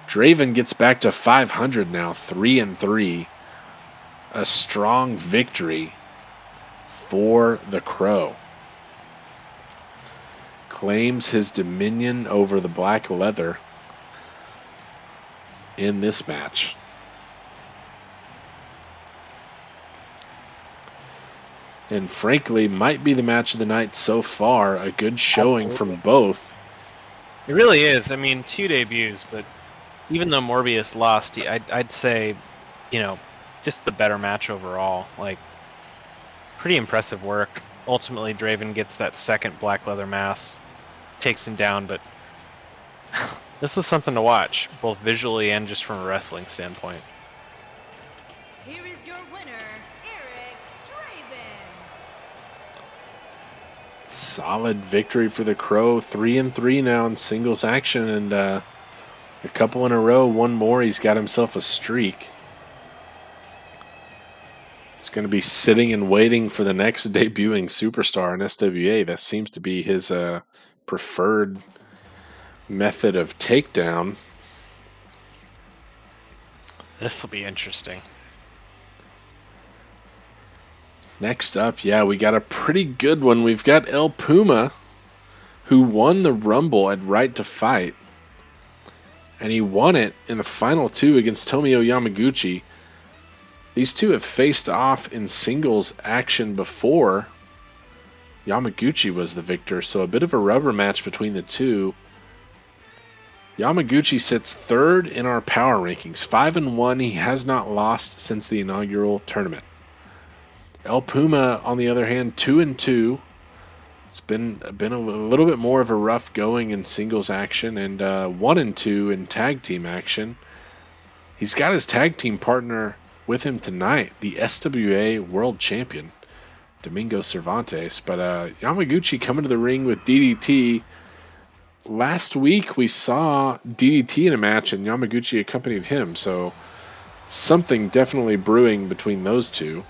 Draven gets back to 500 now, 3-3. A strong victory for the Crow. Claims his dominion over the black leather in this match. and frankly might be the match of the night so far. A good showing from both. It really is. I mean, 2 debuts, but even though Morbius lost, I'd say, just the better match overall. Like, pretty impressive work. Ultimately, Draven gets that second black leather mask, takes him down, but this was something to watch, both visually and just from a wrestling standpoint. Here is your winner, Eric Draven. Solid victory for the Crow. 3-3 now in singles action, and a couple in a row. One more, he's got himself a streak. He's going to be sitting and waiting for the next debuting superstar in SWA. That seems to be his preferred method of takedown. This will be interesting. Next up, we got a pretty good one. We've got El Puma, who won the Rumble at Right to Fight. And he won it in the final 2 against Tomio Yamaguchi. These two have faced off in singles action before. Yamaguchi was the victor, so a bit of a rubber match between the two. Yamaguchi sits 3rd in our power rankings. 5-1, he has not lost since the inaugural tournament. El Puma, on the other hand, 2-2. It's been a little bit more of a rough going in singles action, and 1-2 in tag team action. He's got his tag team partner with him tonight, the SWA World Champion, Domingo Cervantes. But Yamaguchi coming to the ring with DDT. Last week we saw DDT in a match, and Yamaguchi accompanied him, so something definitely brewing between those two.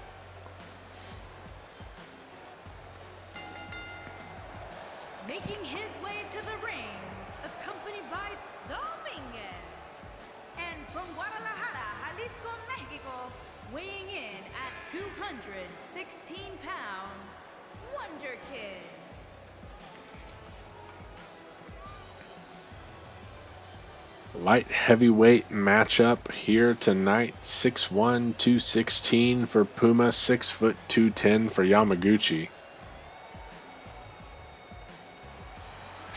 Making his way to the ring, accompanied by Dominguez. And from Guadalajara, Jalisco, Mexico, weighing in at 216 pounds, Wonder Kid. Light heavyweight matchup here tonight. 6'1", 216 for Puma, 6', 210 for Yamaguchi.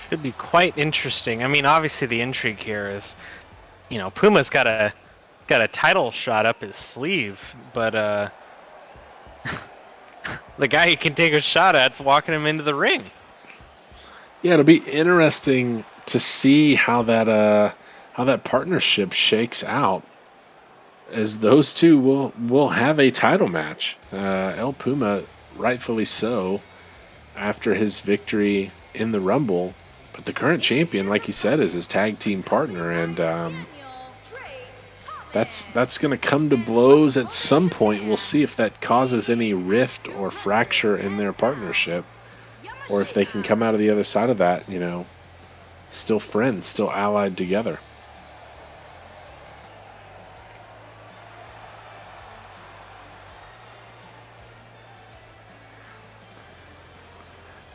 Should be quite interesting. I mean, obviously the intrigue here is, Puma's got a title shot up his sleeve, but the guy he can take a shot at's walking him into the ring. Yeah, it'll be interesting to see how that partnership shakes out, as those two will have a title match. El Puma, rightfully so, after his victory in the Rumble. But the current champion, like you said, is his tag team partner, and that's going to come to blows at some point. We'll see if that causes any rift or fracture in their partnership, or if they can come out of the other side of that, still friends, still allied together.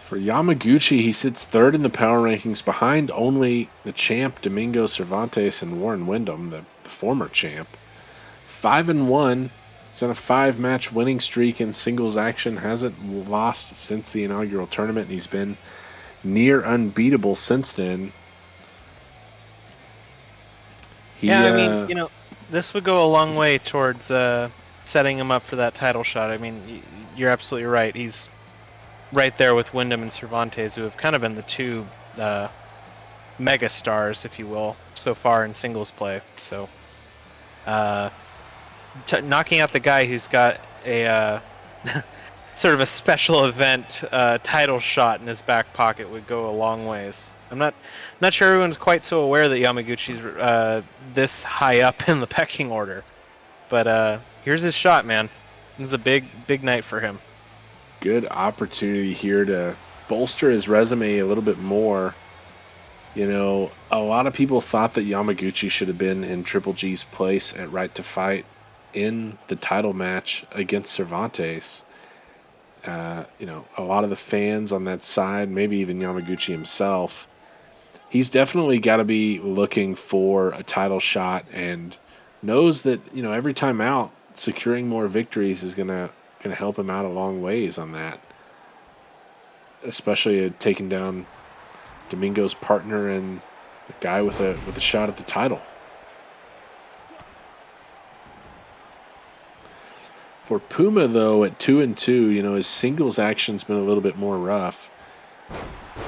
For Yamaguchi, he sits 3rd in the power rankings, behind only the champ Domingo Cervantes and Warren Windham, the former champ. 5-1. He's on a 5-match winning streak in singles action. Hasn't lost since the inaugural tournament, and he's been near unbeatable since then. This would go a long way towards setting him up for that title shot. I mean, you're absolutely right. He's right there with Wyndham and Cervantes, who have kind of been the two mega stars, if you will, so far in singles play. So, knocking out the guy who's got a sort of a special event title shot in his back pocket would go a long ways. I'm not sure everyone's quite so aware that Yamaguchi's this high up in the pecking order, but here's his shot, man. This is a big night for him. Good opportunity here to bolster his resume a little bit more. A lot of people thought that Yamaguchi should have been in Triple G's place at Right to Fight in the title match against Cervantes. A lot of the fans on that side, maybe even Yamaguchi himself, he's definitely got to be looking for a title shot, and knows that, every time out, securing more victories is going to going to help him out a long ways on that. Especially taking down Domingo's partner and the guy with a shot at the title. For Puma, though, at 2-2, his singles action's been a little bit more rough.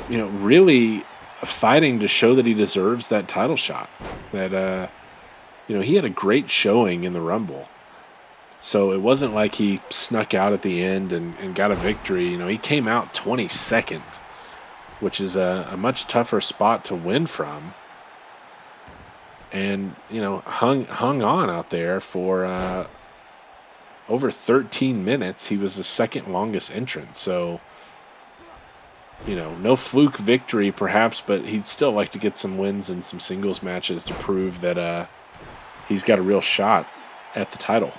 Really fighting to show that he deserves that title shot. That, he had a great showing in the Rumble. So it wasn't like he snuck out at the end and got a victory. He came out 22nd, which is a much tougher spot to win from. And, hung on out there for over 13 minutes. He was the second longest entrant. So, no fluke victory perhaps, but he'd still like to get some wins in some singles matches to prove that he's got a real shot at the title.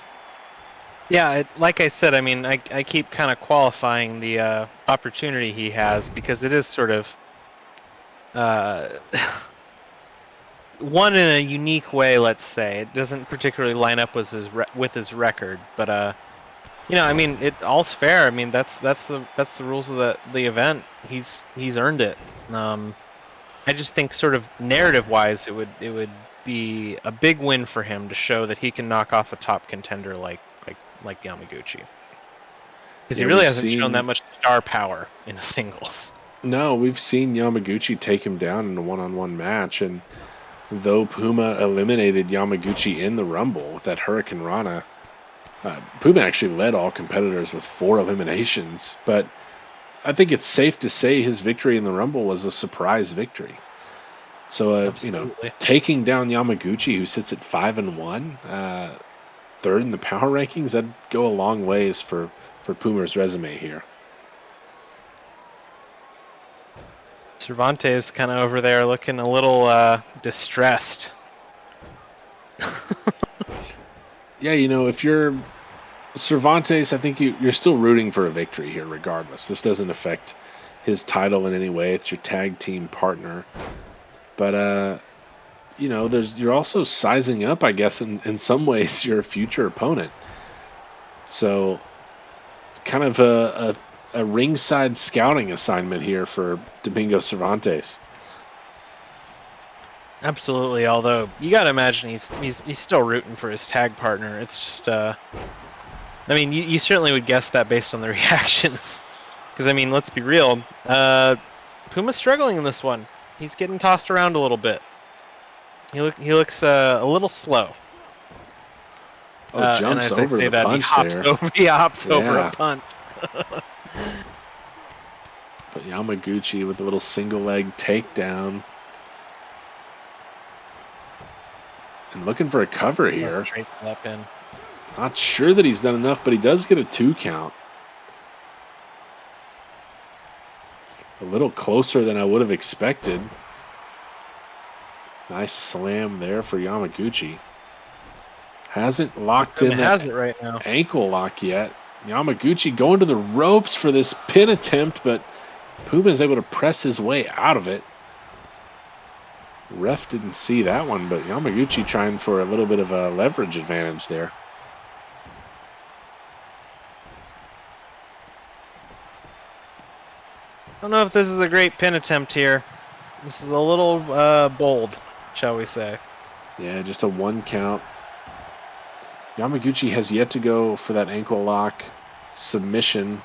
Yeah, like I said, I mean, I keep kind of qualifying the opportunity he has because it is sort of one in a unique way. Let's say it doesn't particularly line up with his record, but I mean, all's fair. I mean, that's the rules of the event. He's earned it. I just think sort of narrative wise, it would be a big win for him to show that he can knock off a top contender like Yamaguchi, because he really hasn't shown that much star power in singles. No, we've seen Yamaguchi take him down in a one-on-one match, and though Puma eliminated Yamaguchi in the Rumble with that Hurricane Rana, Puma actually led all competitors with 4 eliminations, but I think it's safe to say his victory in the Rumble was a surprise victory. So, taking down Yamaguchi, who sits at 5-1, third in the power rankings, that'd go a long ways for Puma's resume here. Cervantes kind of over there looking a little distressed. Yeah, if you're Cervantes, I think you're still rooting for a victory here regardless. This doesn't affect his title in any way. It's your tag team partner. But, you're also sizing up, I guess, in some ways, your future opponent. So, kind of a ringside scouting assignment here for Domingo Cervantes. Absolutely. Although you got to imagine he's still rooting for his tag partner. It's just, I mean, you certainly would guess that based on the reactions. Because I mean, let's be real. Puma's struggling in this one. He's getting tossed around a little bit. He looks a little slow. Oh, jumps over the punch there. He hops over a punch. But Yamaguchi with a little single leg takedown. And looking for a cover here. Not sure that he's done enough, but he does get a 2 count. A little closer than I would have expected. Nice slam there for Yamaguchi. Hasn't locked in that right now. Ankle lock yet. Yamaguchi going to the ropes for this pin attempt, but Puma is able to press his way out of it. Ref didn't see that one, but Yamaguchi trying for a little bit of a leverage advantage there. I don't know if this is a great pin attempt here. This is a little bold, shall we say. Yeah, just a 1 count. Yamaguchi has yet to go for that ankle lock submission,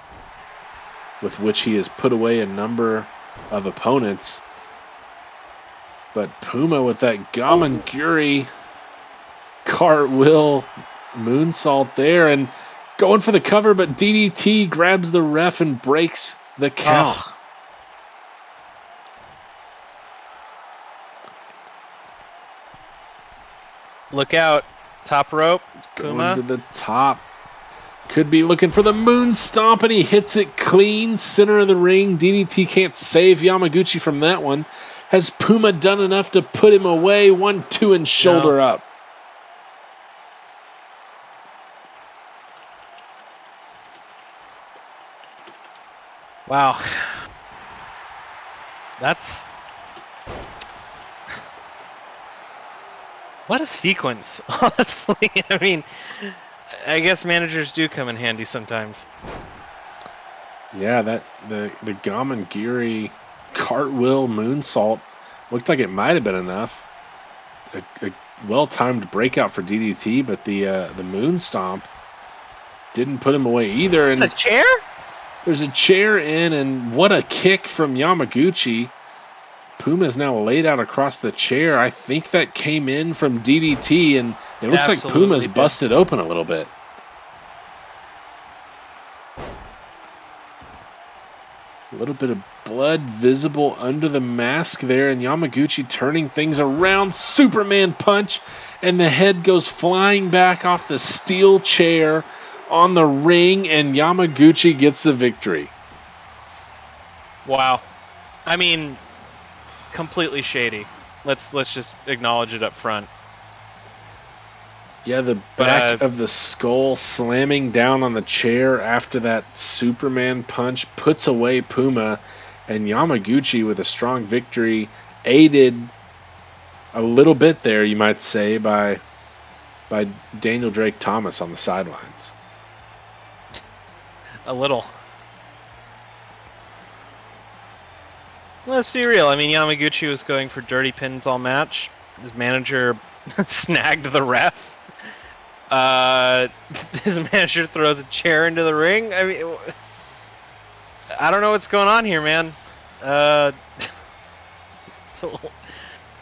with which he has put away a number of opponents. But Puma with that Gamangiri cartwheel moonsault there and going for the cover, but DDT grabs the ref and breaks the count. Oh. Look out. Top rope. Puma. Going to the top. Could be looking for the moon stomp, and he hits it clean. Center of the ring. DDT can't save Yamaguchi from that one. Has Puma done enough to put him away? 1-2 and shoulder up. Wow. That's... what a sequence, honestly. I mean, I guess managers do come in handy sometimes. Yeah, that the Gamangiri cartwheel moonsault looked like it might have been enough. A well-timed breakout for DDT, but the moon stomp didn't put him away either. The And chair? there's a chair in, and what a kick from Yamaguchi. Puma's now laid out across the chair. I think that came in from DDT, and it looks like Absolutely Puma's did. busted open a little bit. A little bit of blood visible under the mask there, and Yamaguchi turning things around. Superman punch, and the head goes flying back off the steel chair on the ring, and Yamaguchi gets the victory. Wow. I mean, completely shady. Let's just acknowledge it up front. Yeah, the back of the skull slamming down on the chair after that Superman punch puts away Puma, and Yamaguchi with a strong victory, aided a little bit there, you might say, by Daniel Drake Thomas on the sidelines. A little. Let's be real. I mean, Yamaguchi was going for dirty pins all match. His manager snagged the ref. His manager throws a chair into the ring. I mean, I don't know what's going on here, man. It's a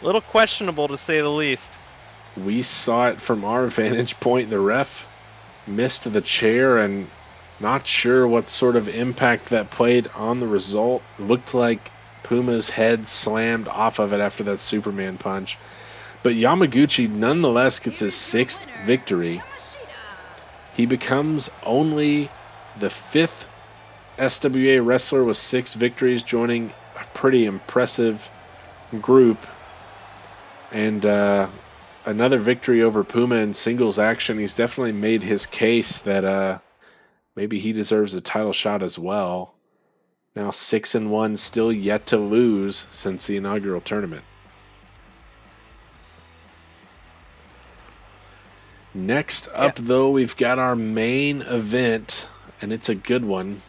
little questionable to say the least. We saw it from our vantage point. The ref missed the chair, and not sure what sort of impact that played on the result. Looked like Puma's head slammed off of it after that Superman punch. But Yamaguchi nonetheless gets his 6th victory. He becomes only the 5th SWA wrestler with 6 victories, joining a pretty impressive group. And another victory over Puma in singles action. He's definitely made his case that maybe he deserves a title shot as well. Now 6-1, still yet to lose since the inaugural tournament. Next up, though, we've got our main event, and it's a good one.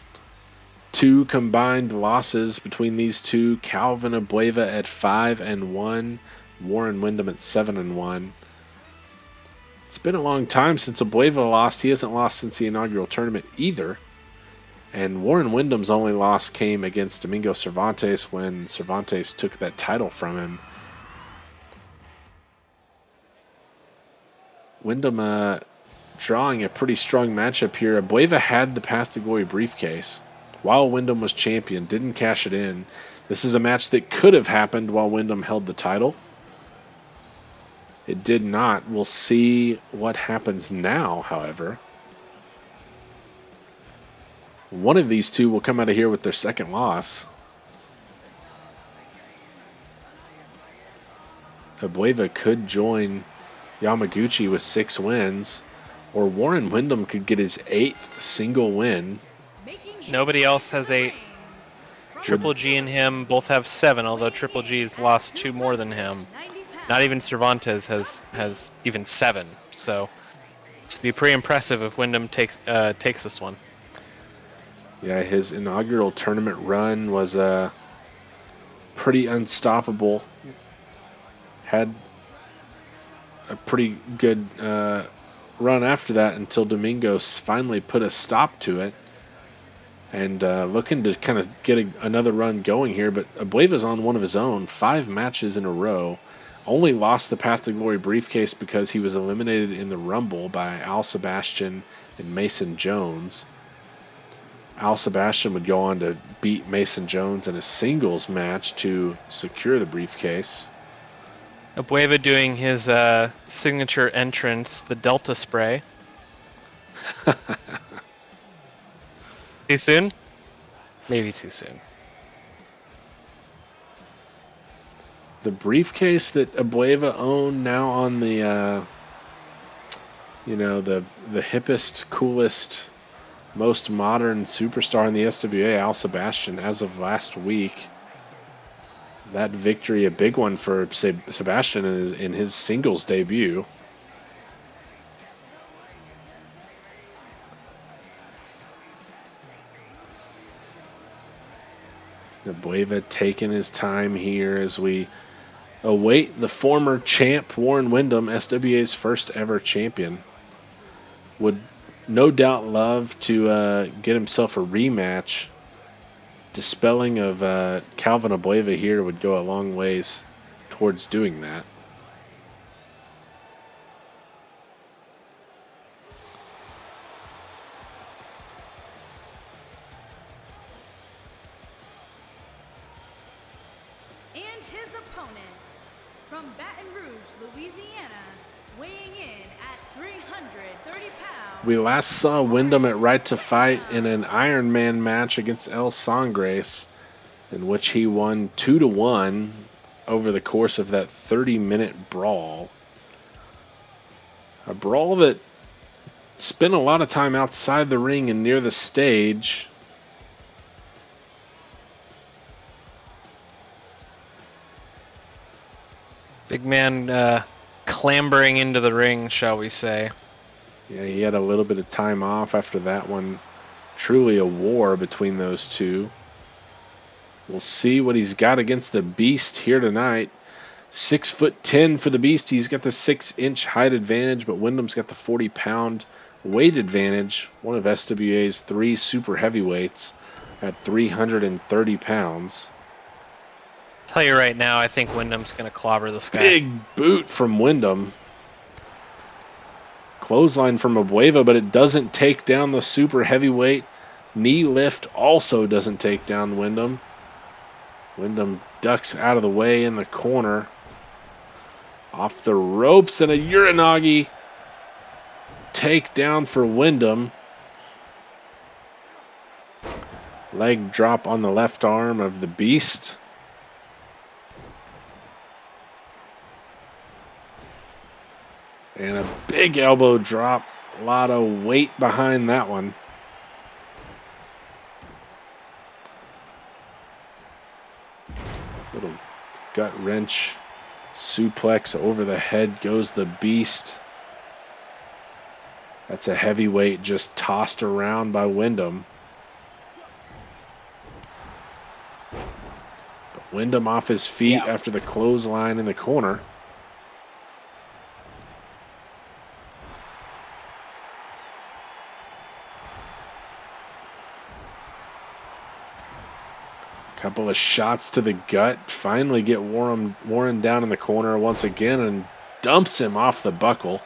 2 combined losses between these two. Calvin Abueva at 5-1, Warren Windham at 7-1. It's been a long time since Abueva lost. He hasn't lost since the inaugural tournament either. And Warren Windham's only loss came against Domingo Cervantes when Cervantes took that title from him. Windham drawing a pretty strong matchup here. Abueva had the Path to Glory briefcase while Windham was champion, didn't cash it in. This is a match that could have happened while Windham held the title. It did not. We'll see what happens now, however. One of these two will come out of here with their second loss. Abueva could join Yamaguchi with 6 wins, or Warren Windham could get his 8th single win. Nobody else has 8. Triple G and him both have 7, although Triple G's lost 2 more than him. Not even Cervantes has even 7. So it'd be pretty impressive if Windham takes this one. Yeah, his inaugural tournament run was pretty unstoppable. Had a pretty good run after that until Domingos finally put a stop to it. And looking to kind of get another run going here, but Abueva's on one of his own, 5 matches in a row. Only lost the Path to Glory briefcase because he was eliminated in the Rumble by Al Sebastian and Mason Jones. Al Sebastian would go on to beat Mason Jones in a singles match to secure the briefcase. Abueva doing his signature entrance, the Delta Spray. Too soon? Maybe too soon. The briefcase that Abueva owned now on the, the hippest, coolest, most modern superstar in the SWA, Al Sebastian, as of last week. That victory, a big one for Sebastian in his singles debut. Bueva taking his time here as we await the former champ Warren Windham, SWA's first ever champion. Would no doubt love to get himself a rematch. Dispelling of Calvin Abueva here would go a long ways towards doing that. And his opponent, from Baton Rouge, Louisiana, weighing in at 330 pounds. We last saw Windham at Right to Fight in an Iron Man match against El Sangres, in which he won 2-1 over the course of that 30-minute brawl. A brawl that spent a lot of time outside the ring and near the stage. Big man clambering into the ring, shall we say. Yeah, he had a little bit of time off after that one. Truly a war between those two. We'll see what he's got against the Beast here tonight. 6'10" for the Beast. He's got the 6-inch height advantage, but Windham's got the 40-pound weight advantage. One of SWA's 3 super heavyweights at 330 pounds. Tell you right now, I think Windham's going to clobber this guy. Big boot from Windham. Clothesline from Abueva, but it doesn't take down the super heavyweight. Knee lift also doesn't take down Windham. Windham ducks out of the way in the corner. Off the ropes and a Uranagi takedown for Windham. Leg drop on the left arm of the Beast. And a big elbow drop. A lot of weight behind that one. Little gut wrench. Suplex over the head goes the Beast. That's a heavyweight just tossed around by Windham. But Windham off his feet after the clothesline in the corner. Couple of shots to the gut. Finally get Warren down in the corner once again and dumps him off the buckle.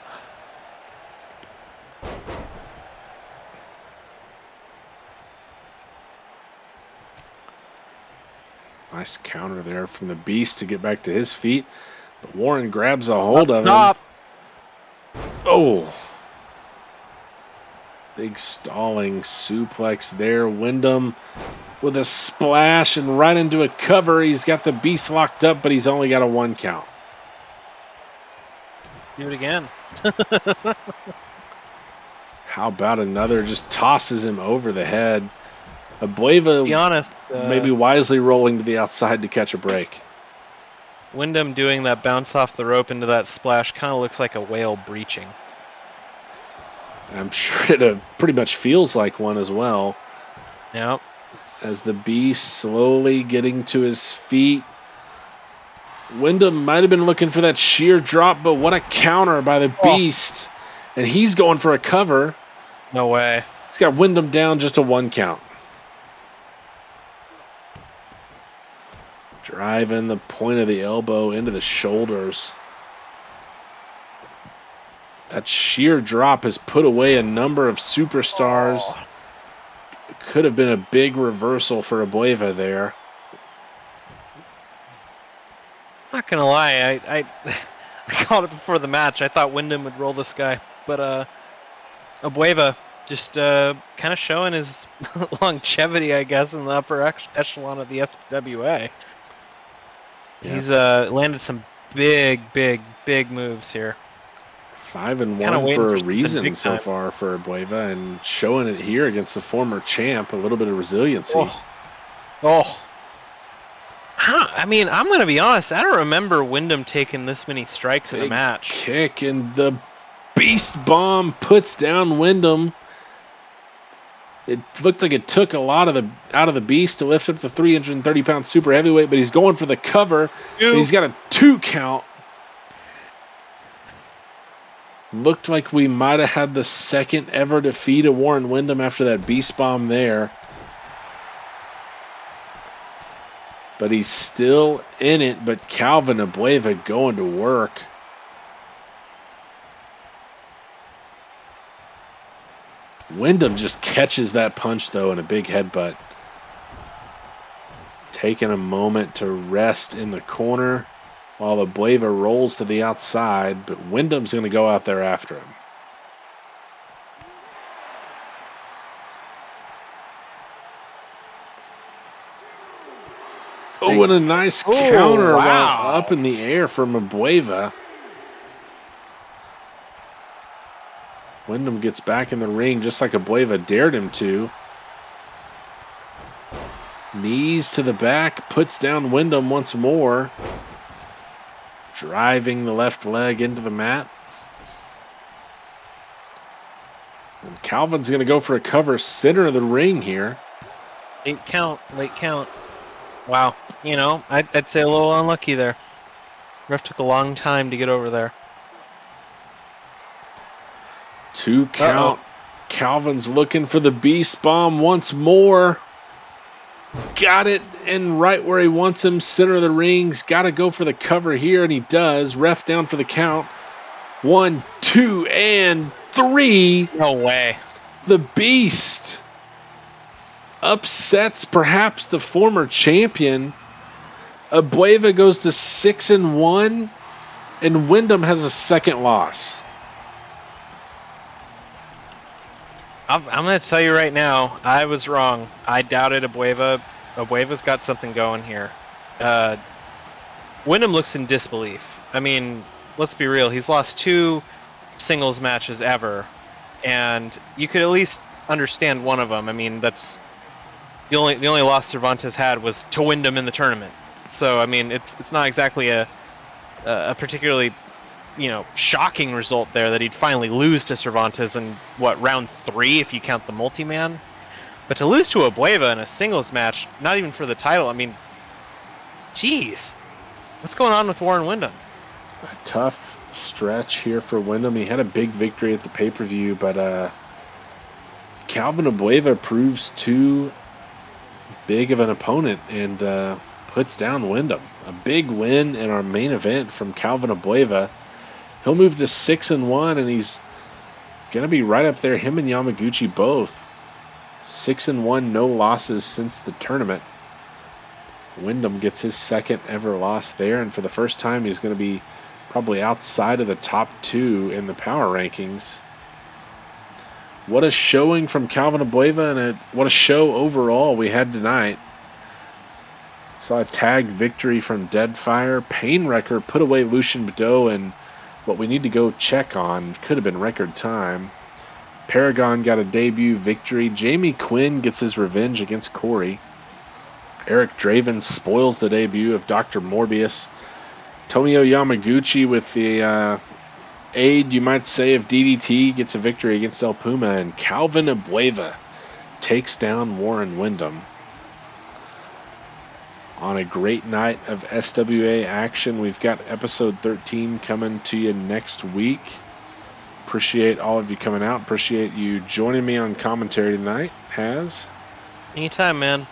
Nice counter there from the Beast to get back to his feet. But Warren grabs a hold of him. Oh. Big stalling suplex there. Windham with a splash and right into a cover. He's got the Beast locked up, but he's only got a 1 count. Do it again. How about another? Just tosses him over the head. Abueva, be honest, maybe wisely rolling to the outside to catch a break. Windham doing that bounce off the rope into that splash kind of looks like a whale breaching. I'm sure it pretty much feels like one as well. Yep. As the Beast slowly getting to his feet. Windham might have been looking for that sheer drop, but what a counter by the Beast. And he's going for a cover. No way. He's got Windham down just a 1 count. Driving the point of the elbow into the shoulders. That sheer drop has put away a number of superstars. Could have been a big reversal for Abueva there. Not gonna lie, I called it before the match. I thought Windham would roll this guy, but Abueva just kind of showing his longevity, I guess, in the upper echelon of the SWA. Yeah. He's landed some big moves here. 5-1 for a reason so far for Abueva, and showing it here against the former champ. A little bit of resiliency. I mean, I'm going to be honest. I don't remember Windham taking this many strikes in a match. Kick, and the Beast Bomb puts down Windham. It looked like it took a lot of the out of the beast to lift up the 330-pound super heavyweight, but he's going for the cover, and he's got a 2 count. Looked like we might have had the second ever defeat of Warren Windham after that beast bomb there. But he's still in it, but Calvin Abueva going to work. Windham just catches that punch, though, in a big headbutt. Taking a moment to rest in the corner while Abueva rolls to the outside, but Wyndham's going to go out there after him. Oh, and a nice counter while up in the air from Abueva. Wyndham gets back in the ring just like Abueva dared him to. Knees to the back, puts down Wyndham once more. Driving the left leg into the mat. And Calvin's going to go for a cover center of the ring here. Late count. Wow. You know, I'd say a little unlucky there. Ref took a long time to get over there. 2 count. Calvin's looking for the beast bomb once more. Got it, and right where he wants him, center of the rings. Got to go for the cover here, and he does. Ref down for the count. 1, 2, and 3. No way. The beast upsets perhaps the former champion. Abueva goes to 6-1, and Wyndham has a second loss. I'm going to tell you right now, I was wrong. I doubted Abueva. Abueva's got something going here. Wyndham looks in disbelief. I mean, let's be real. He's lost 2 singles matches ever, and you could at least understand one of them. I mean, that's the only loss Cervantes had was to Wyndham in the tournament. So I mean, it's not exactly a particularly shocking result there that he'd finally lose to Cervantes in round 3 if you count the multi-man. But to lose to Abueva in a singles match, not even for the title, I mean, geez, what's going on with Warren Windham? A tough stretch here for Wyndham. He had a big victory at the pay-per-view, but Calvin Abueva proves too big of an opponent and puts down Wyndham. A big win in our main event from Calvin Abueva. He'll move to 6-1, and he's going to be right up there, him and Yamaguchi both. 6-1, no losses since the tournament. Wyndham gets his second ever loss there, and for the first time he's going to be probably outside of the top 2 in the power rankings. What a showing from Calvin Abueva, and what a show overall we had tonight. Saw a tag victory from Deadfire. Painwrecker put away Lucien Badeau, and what we need to go check on could have been record time. Paragon got a debut victory. Jamie Quinn gets his revenge against Corey. Eric Draven spoils the debut of Dr. Morbius. Tomio Yamaguchi with the aid, you might say, of DDT gets a victory against El Puma. And Calvin Abueva takes down Warren Windham. On a great night of SWA action, we've got episode 13 coming to you next week. Appreciate all of you coming out. Appreciate you joining me on commentary tonight, Haz. Anytime, man.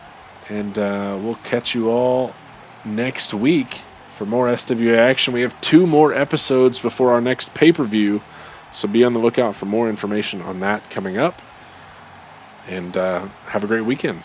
And we'll catch you all next week for more SWA action. We have 2 more episodes before our next pay-per-view, so be on the lookout for more information on that coming up. And have a great weekend.